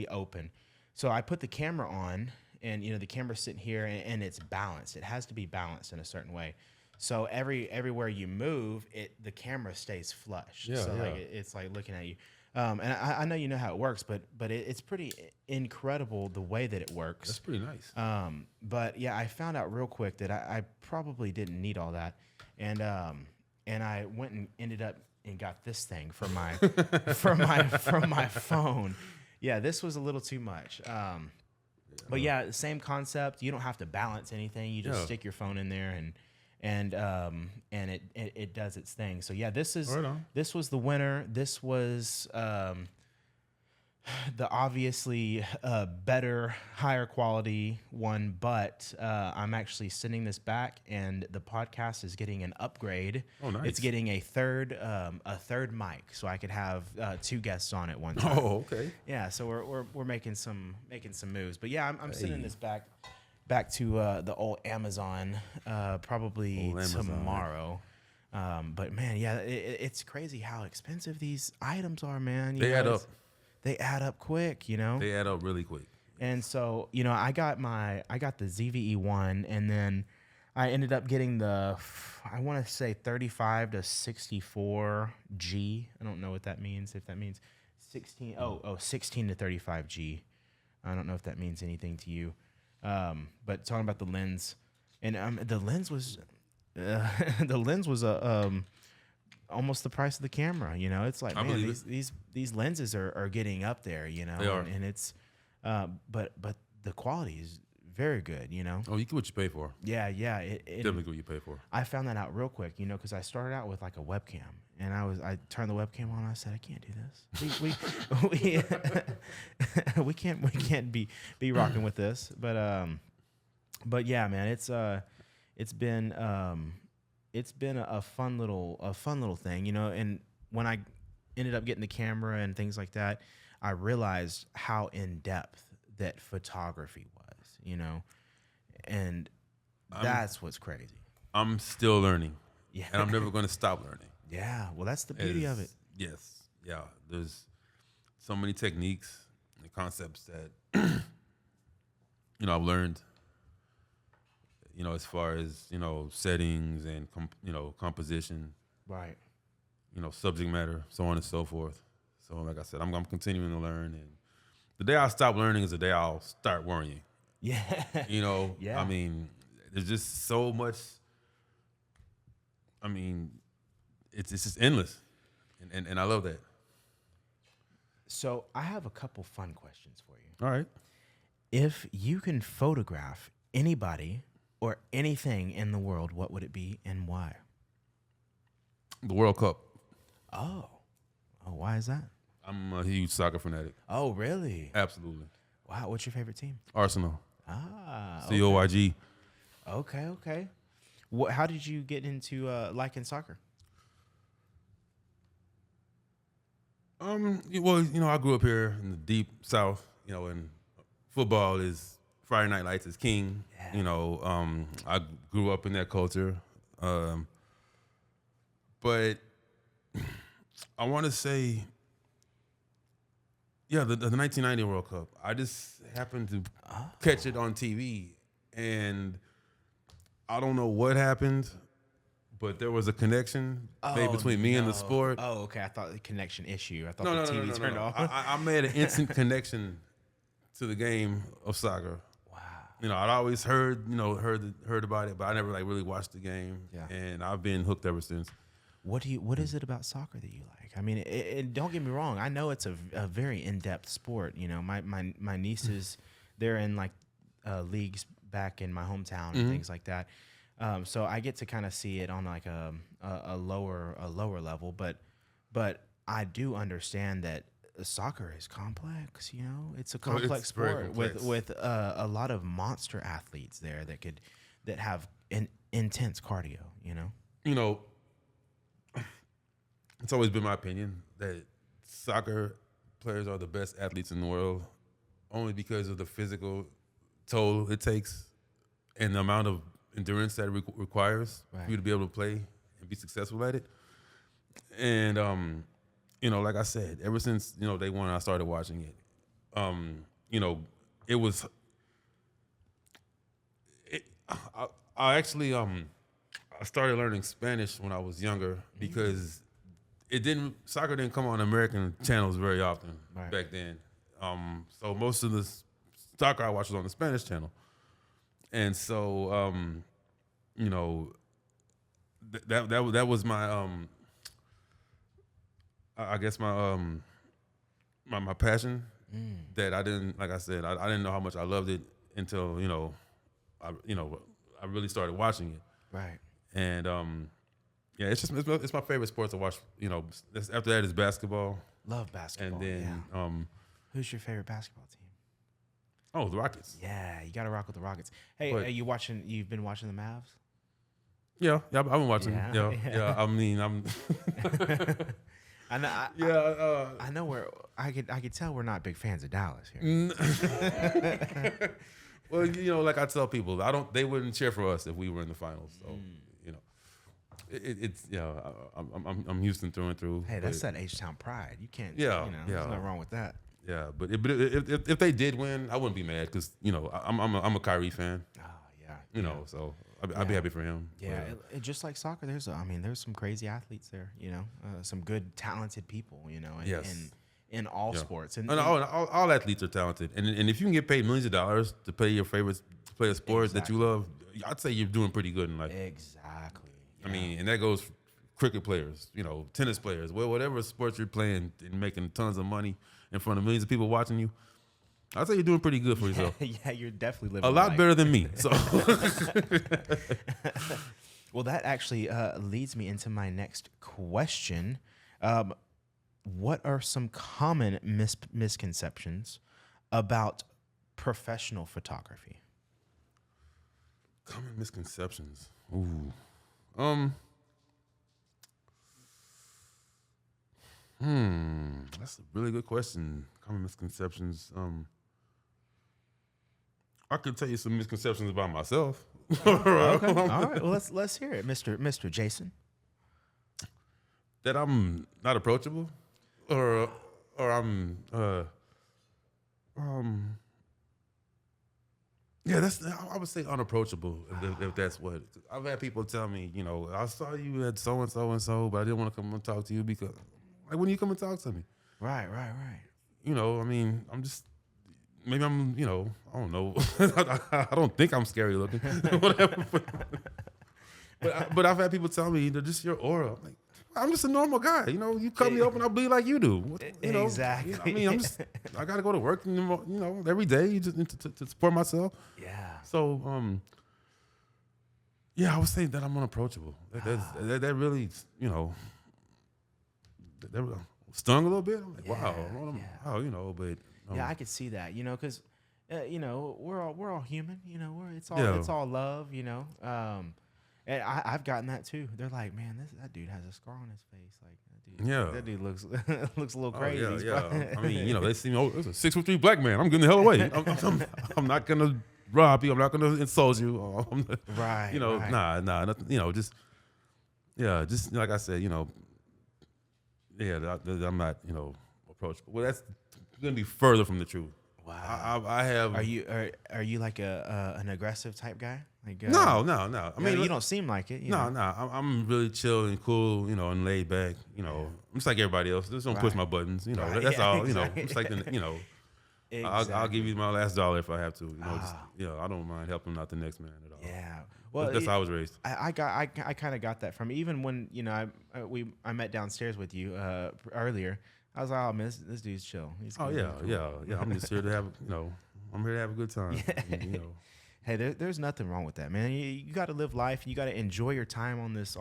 open. So I put the camera on, and the camera's sitting here, and it's balanced. It has to be balanced in a certain way. So everywhere you move, the camera stays flush. Yeah, so yeah. like it's like looking at you. And I know you know how it works, but it's pretty incredible the way that it works. That's pretty nice. But yeah, I found out real quick that I probably didn't need all that, and I went and ended up and got this thing for my from my phone. Yeah, this was a little too much. But yeah, same concept. You don't have to balance anything. You just stick your phone in there and it does its thing. So yeah, this was the winner. This was the obviously better, higher quality one, but I'm actually sending this back, and the podcast is getting an upgrade. Oh, nice! It's getting a third mic, so I could have 2 guests on at one time. Oh, okay. Yeah, so we're making some moves, but yeah, I'm sending this back to the old Amazon probably tomorrow. But man, yeah, it's crazy how expensive these items are, man. They add up. They add up quick, They add up really quick. And so, I got the ZVE1, and then I ended up getting I want to say 35 to 64G. I don't know what that means. If that means 16 to 35G. I don't know if that means anything to you. But talking about the lens, and the lens was almost the price of the camera. You know, it's like, man, these lenses are getting up there. You know, They are. and it's but the quality is very good. You know. Oh, you get what you pay for. Yeah. Definitely get what you pay for. I found that out real quick, you know, because I started out with like a webcam, and I turned the webcam on. And I said, I can't do this. We can't be rocking with this. But yeah, man, it's been a fun little thing, you know. And when I ended up getting the camera and things like that, I realized how in depth that photography was, you know, and that's what's crazy. I'm still learning. Yeah. And I'm never going to stop learning. Yeah. Well, that's the beauty of it. Yes. Yeah. There's so many techniques and concepts that, you know, I've learned, you know, as far as, you know, settings and, composition. Right. You know, subject matter, so on and so forth. So like I said, I'm continuing to learn. And the day I stop learning is the day I'll start worrying. Yeah. You know, Yeah. I mean, there's just so much. I mean, it's just endless, and I love that. So I have a couple fun questions for you. All right. If you can photograph anybody or anything in the world, what would it be and why? The World Cup. Oh, why is that? I'm a huge soccer fanatic. Oh, really? Absolutely. Wow. What's your favorite team? Arsenal. Ah. COYG. Okay. How did you get into liking soccer? Well, you know, I grew up here in the deep South, you know, and football is Friday Night Lights is king. Yeah. You know, I grew up in that culture. But I want to say, yeah, the 1990 World Cup. I just happened to catch it on TV, and I don't know what happened, but there was a connection made between me and the sport. Oh, okay. I thought the connection issue. I thought the TV turned off. I made an instant connection to the game of soccer. Wow. You know, I'd always heard about it, but I never like really watched the game. Yeah. And I've been hooked ever since. What is it about soccer that you like? I mean, don't get me wrong. I know it's a very in-depth sport. You know, my nieces, they're in like leagues back in my hometown and things like that. So I get to kind of see it on like a lower level, but I do understand that soccer is complex. You know, it's a complex sport with a lot of monster athletes there that have intense cardio. You know, it's always been my opinion that soccer players are the best athletes in the world, only because of the physical toll it takes and the amount of endurance that it requires for you to be able to play and be successful at it. And you know, like I said, ever since day one, I started watching it. You know, it was. I actually I started learning Spanish when I was younger because soccer didn't come on American channels very often back then. So most of the soccer I watched was on the Spanish channel. And so, you know, that was my, I guess my passion that I didn't, like I said, I didn't know how much I loved it until, I really started watching it. Right. And, yeah, it's my favorite sport to watch. You know, after that is basketball. Love basketball. And then, yeah. Who's your favorite basketball team? Oh, the Rockets. Yeah, you got to rock with the Rockets. Hey, you've been watching the Mavs? Yeah, I've been watching. Yeah. I mean, I know. I know I could tell we're not big fans of Dallas here. Well, like I tell people, they wouldn't cheer for us if we were in the finals. So, it's I'm Houston through and through. Hey, that's that H-Town pride. You can't. Yeah, there's nothing wrong with that. Yeah, but if they did win, I wouldn't be mad because I'm a Kyrie fan. Oh yeah. So I'd be happy for him. Yeah, just like soccer, there's some crazy athletes there. Some good talented people. And, yes. and in all sports. And all athletes are talented, and if you can get paid millions of dollars to play your favorite to play a sport that you love, I'd say you're doing pretty good in life. Exactly. Yeah. I mean, and that goes for cricket players, tennis players, whatever sport you're playing and making tons of money in front of millions of people watching you. I'd say you're doing pretty good for yourself. Yeah, you're definitely living a lot better than me. So, well, that actually leads me into my next question. What are some common misconceptions about professional photography? Common misconceptions. Ooh. That's a really good question. Common misconceptions. I could tell you some misconceptions about myself. Okay. All right. Well, let's hear it, Mr. Jason. That I'm not approachable, or I'm yeah, I would say unapproachable if that's what. I've had people tell me, I saw you at so and so, but I didn't want to come and talk to you because, like, when you come and talk to me, right. I mean, I'm just. Maybe I'm, I don't know. I don't think I'm scary looking, whatever. But I've had people tell me, just your aura. I'm like, I'm just a normal guy. You cut me open, I'll bleed like you do. Exactly. I mean, I got to go to work, every day to support myself. Yeah. So, I would say that I'm unapproachable. That really, that stung a little bit. I'm like, wow, but. Yeah, I could see that, because, we're all human, it's all love, and I've gotten that too. They're like, man, that dude has a scar on his face, like that dude looks looks a little crazy. I mean, they see me, it's a 6'3" black man. I'm getting the hell away. I'm not gonna rob you. I'm not gonna insult you. Right. Nah, nothing. Just like I said, I'm not, approachable. Well, that's gonna be further from the truth. Wow. I have. Are you like an aggressive type guy? Like no. I mean, you don't seem like it. No. I'm really chill and cool, and laid back. I'm just like everybody else. Just don't push my buttons. That's all. Exactly. It's like Exactly. I'll give you my last dollar if I have to. I don't mind helping out the next man at all. Yeah. Well, that's how I was raised. I kind of got that from even when I met downstairs with you earlier. I was like, oh man, this dude's chill. He's cool. Yeah. I'm just here to have I'm here to have a good time. Hey, there's nothing wrong with that, man. You got to live life. You got to enjoy your time on this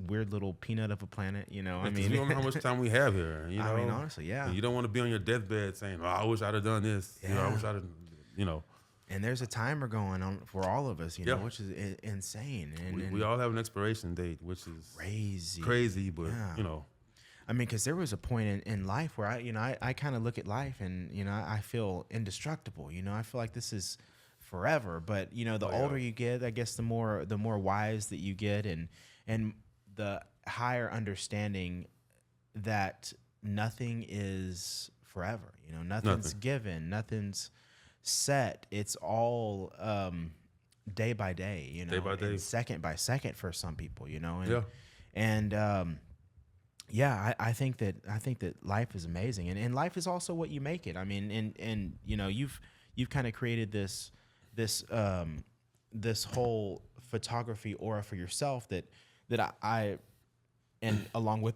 weird little peanut of a planet. I mean, we don't know how much time we have here. I mean, honestly, yeah. And you don't want to be on your deathbed saying, "Oh, I wish I'd have done this." Yeah. I wish I'd have, And there's a timer going on for all of us, which is insane. And we all have an expiration date, which is crazy, but I mean, because there was a point in life where I kind of look at life and I feel indestructible. I feel like this is forever. But the older you get, I guess the more wise that you get, and the higher understanding that nothing is forever. Nothing's given, nothing's set. It's all day by day. Day by day, and second by second for some people. I think that life is amazing, and life is also what you make it. I mean, and you've kind of created this whole photography aura for yourself that I and along with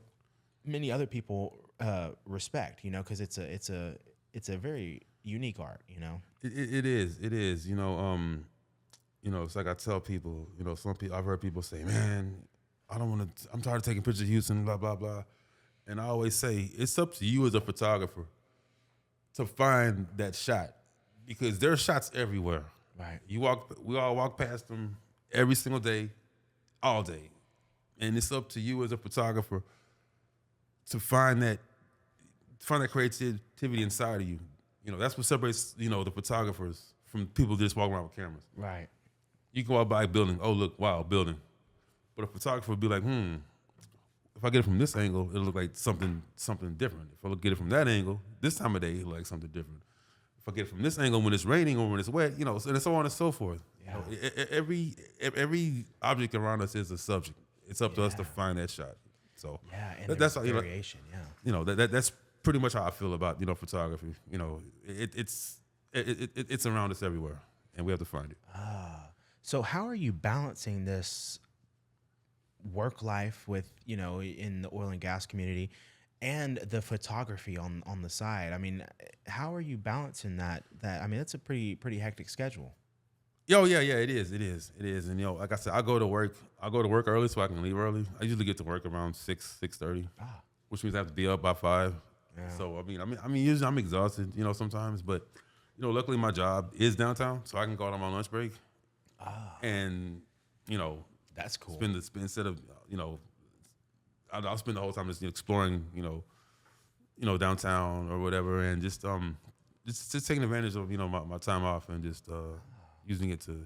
many other people respect. Because it's a very unique art. It is. It's like I tell people. Some people, I've heard people say, man, I'm tired of taking pictures of Houston, blah, blah, blah. And I always say, it's up to you as a photographer to find that shot, because there are shots everywhere. Right. We all walk past them every single day, all day. And it's up to you as a photographer to find that creativity inside of you. That's what separates, the photographers from people that just walk around with cameras. Right. You can walk by a building, oh, look, wow, building. But a photographer would be like, if I get it from this angle, it'll look like something different. If I get it from that angle, this time of day, it'll look like something different. If I get it from this angle when it's raining or when it's wet, and so on and so forth. Yeah. Every object around us is a subject. It's up to us to find that shot. So and that's all. Variation. That's pretty much how I feel about photography. It's around us everywhere, and we have to find it. So how are you balancing this work life with, in the oil and gas community and the photography on the side? I mean, how are you balancing that? I mean, that's a pretty hectic schedule. Yo, yeah, it is. And like I said, I go to work early so I can leave early. I usually get to work around 6:30, which means I have to be up by 5. Yeah. So I mean, usually I'm exhausted, sometimes, but luckily my job is downtown, so I can go out on my lunch break. And that's cool. Instead of I'll spend the whole time just exploring downtown or whatever, and just taking advantage of my time off and just using it to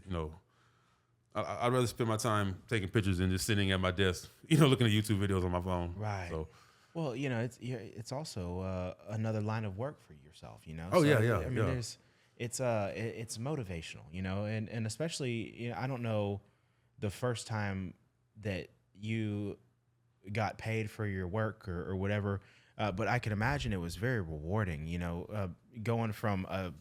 I'd rather spend my time taking pictures than just sitting at my desk looking at YouTube videos on my phone. Right. So. Well, it's also another line of work for yourself. Oh, so, yeah. I mean, it's motivational, and especially, I don't know the first time that you got paid for your work or whatever, but I can imagine it was very rewarding, going from a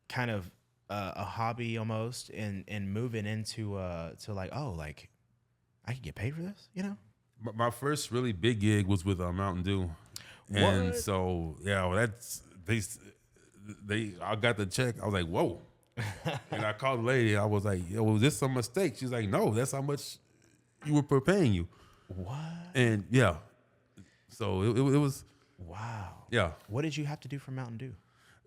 kind of a hobby almost and moving into to like, oh, like I can get paid for this, My first really big gig was with Mountain Dew. And so, that's I got the check. I was like, whoa. And I called the lady. I was like, yo, was this a mistake? She's like, no, that's how much you were paying you. What? And so it was. Wow. Yeah. What did you have to do for Mountain Dew?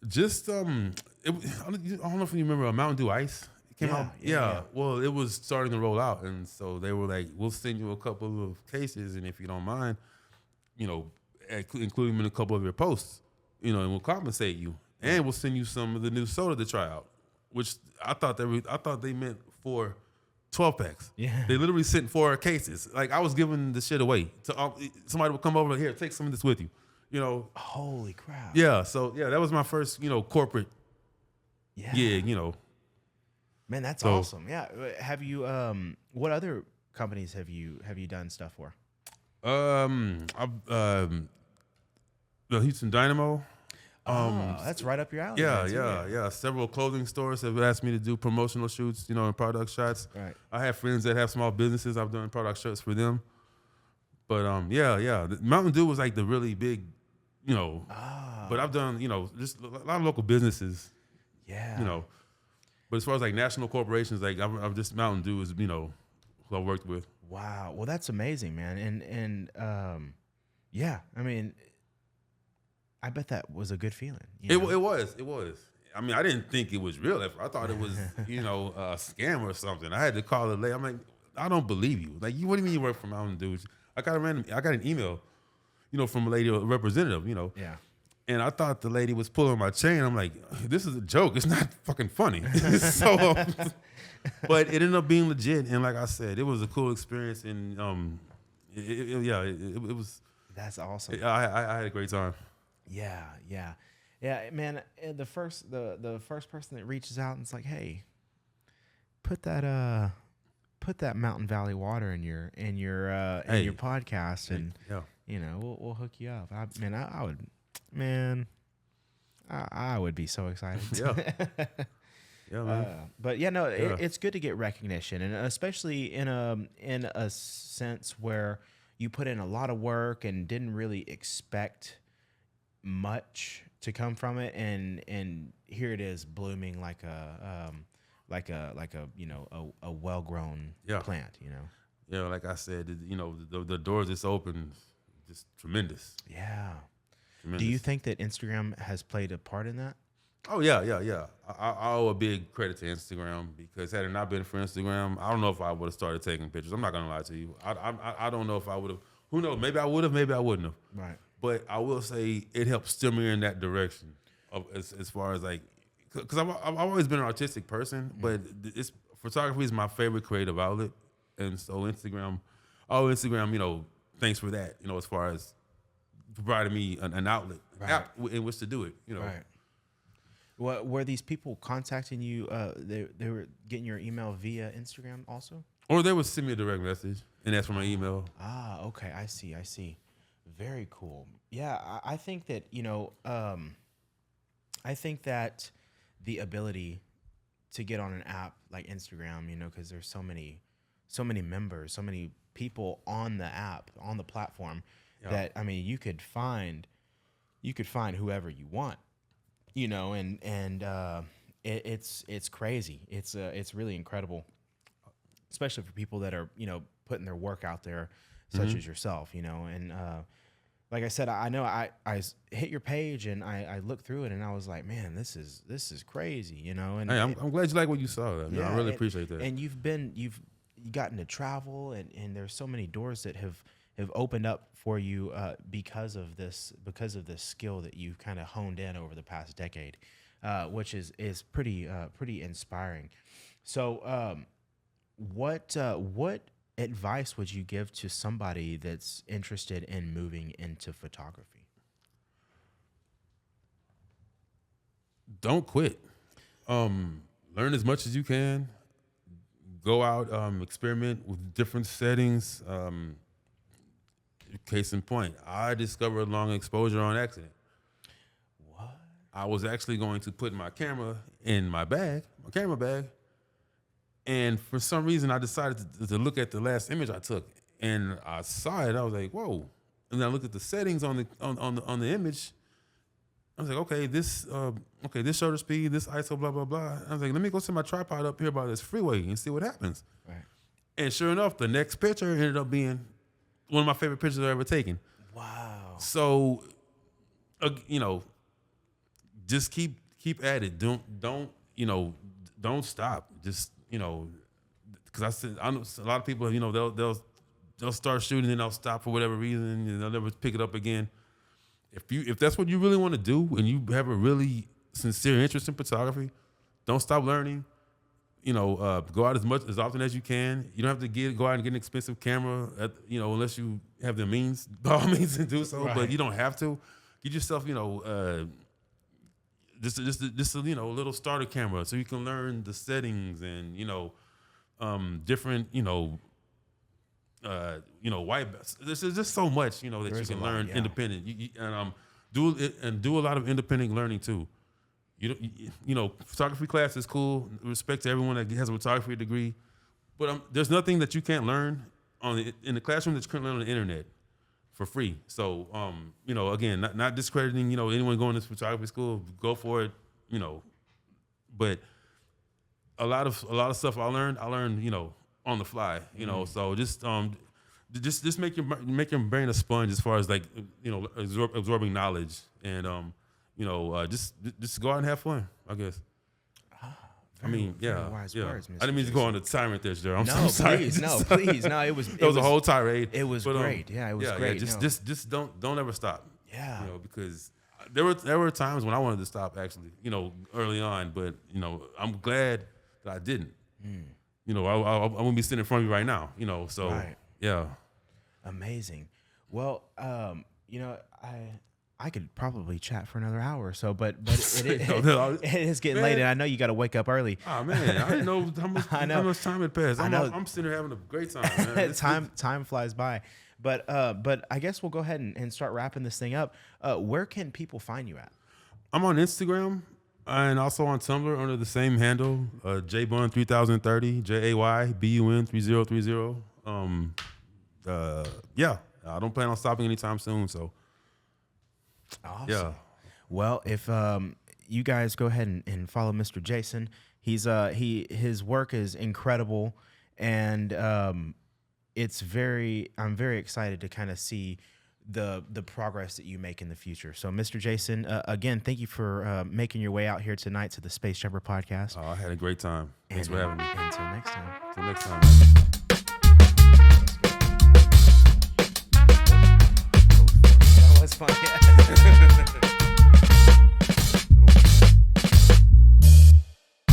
Just, I don't know if you remember Mountain Dew Ice. It came out. Yeah. Well, it was starting to roll out. And so they were like, we'll send you a couple of cases. And if you don't mind, include them in a couple of your posts, and we'll compensate you. And we'll send you some of the new soda to try out, which I thought they meant for 12 packs. Yeah. They literally sent 4 cases. Like I was giving the shit away to somebody would come over here, take some of this with you. Holy crap. Yeah. So that was my first, corporate gig. Man, that's awesome. Yeah. Have you? What other companies have you done stuff for? The Houston Dynamo. That's right up your alley. Yeah. Several clothing stores have asked me to do promotional shoots, and product shots. Right. I have friends that have small businesses. I've done product shots for them. But The Mountain Dew was like the really big, But I've done, just a lot of local businesses. Yeah. But as far as like national corporations, like I'm just Mountain Dew is, who I worked with. Wow. Well, that's amazing, man. And I mean, I bet that was a good feeling. It was. I mean, I didn't think it was real. I thought it was, a scam or something. I had to call the lady. I'm like, I don't believe you. Like, what do you mean you work for Mountain Dew? I got an email, from a lady, a representative, Yeah. And I thought the lady was pulling my chain. I'm like, this is a joke. It's not fucking funny. So, but it ended up being legit. And like I said, it was a cool experience. And it was. That's awesome. I had a great time. Yeah, man. The first person that reaches out and it's like, hey, put that Mountain Valley water in your podcast, and we'll hook you up. I would be so excited. Yeah, man. But it's good to get recognition, and especially in a sense where you put in a lot of work and didn't really expect much to come from it, and here it is blooming like a well-grown plant, Yeah, like I said, the doors just opened, just tremendous. Yeah. Tremendous. Do you think that Instagram has played a part in that? Oh yeah. I owe a big credit to Instagram, because had it not been for Instagram, I don't know if I would have started taking pictures. I'm not gonna lie to you. I don't know if I would have. Who knows? Maybe I would have. Maybe I wouldn't have. Right. But I will say it helped steer me in that direction, as far as like, because I've always been an artistic person, but photography is my favorite creative outlet, and so Instagram, thanks for that, as far as providing me an outlet, app in which to do it, Right. What were these people contacting you? They were getting your email via Instagram also, or they would send me a direct message and ask for my email. Okay, I see. Very cool. Yeah, I think that, I think that the ability to get on an app like Instagram, because there's so many members, so many people on the app, on the platform, that I mean, you could find whoever you want, it's crazy. It's really incredible, especially for people that are putting their work out there, such as yourself, and like I said, I know I hit your page and I looked through it and I was like, man, this is crazy, And Hey, I'm glad you like what you saw. I really appreciate that. And you've gotten to travel and there's so many doors that have opened up for you because of this skill that you've kind of honed in over the past decade, which is pretty inspiring. So, what advice would you give to somebody that's interested in moving into photography? Don't quit. Learn as much as you can. Go out, experiment with different settings. Case in point, I discovered long exposure on accident. What? I was actually going to put my camera in my camera bag, and for some reason I decided to look at the last image I took, and I saw it. I was like, whoa! And then I looked at the settings on the image. I was like, okay, this shutter speed, this ISO, blah blah blah. I was like, let me go set my tripod up here by this freeway and see what happens. Right. And sure enough, the next picture ended up being one of my favorite pictures I've ever taken. Wow. So, just keep at it. Don't stop. Just, because I know a lot of people, they'll start shooting and they'll stop for whatever reason and they'll never pick it up again. If that's what you really want to do and you have a really sincere interest in photography, don't stop learning. Go out as often as you can. You don't have to go out and get an expensive camera, unless you have the means, by all means, to do so. Right. But you don't have to. Get yourself, just a little starter camera so you can learn the settings and different white. There's just so much that you can learn independent. Do a lot of independent learning too. Photography class is cool. Respect to everyone that has a photography degree, but there's nothing that you can't learn in the classroom that you can't learn on the internet for free. So, again, not discrediting, anyone going to photography school, go for it, but a lot of stuff I learned, on the fly, So just make your brain a sponge as far as like, absorbing knowledge and just go out and have fun, I guess. Wise words, I didn't mean to go on a tirade there, Joe. I'm so sorry. Please, please. No, it was a whole tirade. It was great. It was great. Just don't ever stop. Yeah. Because there were times when I wanted to stop actually, early on, but I'm glad that I didn't. I wouldn't be sitting in front of you right now, so right. Yeah. Amazing. Well, I could probably chat for another hour or so, but it is getting late, and I know you got to wake up early. Oh man, I didn't know how much time had passed. I'm sitting here having a great time. Man. time flies by, but I guess we'll go ahead and start wrapping this thing up. Where can people find you at? I'm on Instagram and also on Tumblr under the same handle, JBun3030, JAYBUN 3030. I don't plan on stopping anytime soon, so. Awesome. Yeah. Well, if you guys go ahead and follow Mr. Jason, his work is incredible, and I'm very excited to kind of see the progress that you make in the future. So, Mr. Jason, again, thank you for making your way out here tonight to the Spacejumper podcast. I had a great time. Thanks for having me. Until next time. Until next time.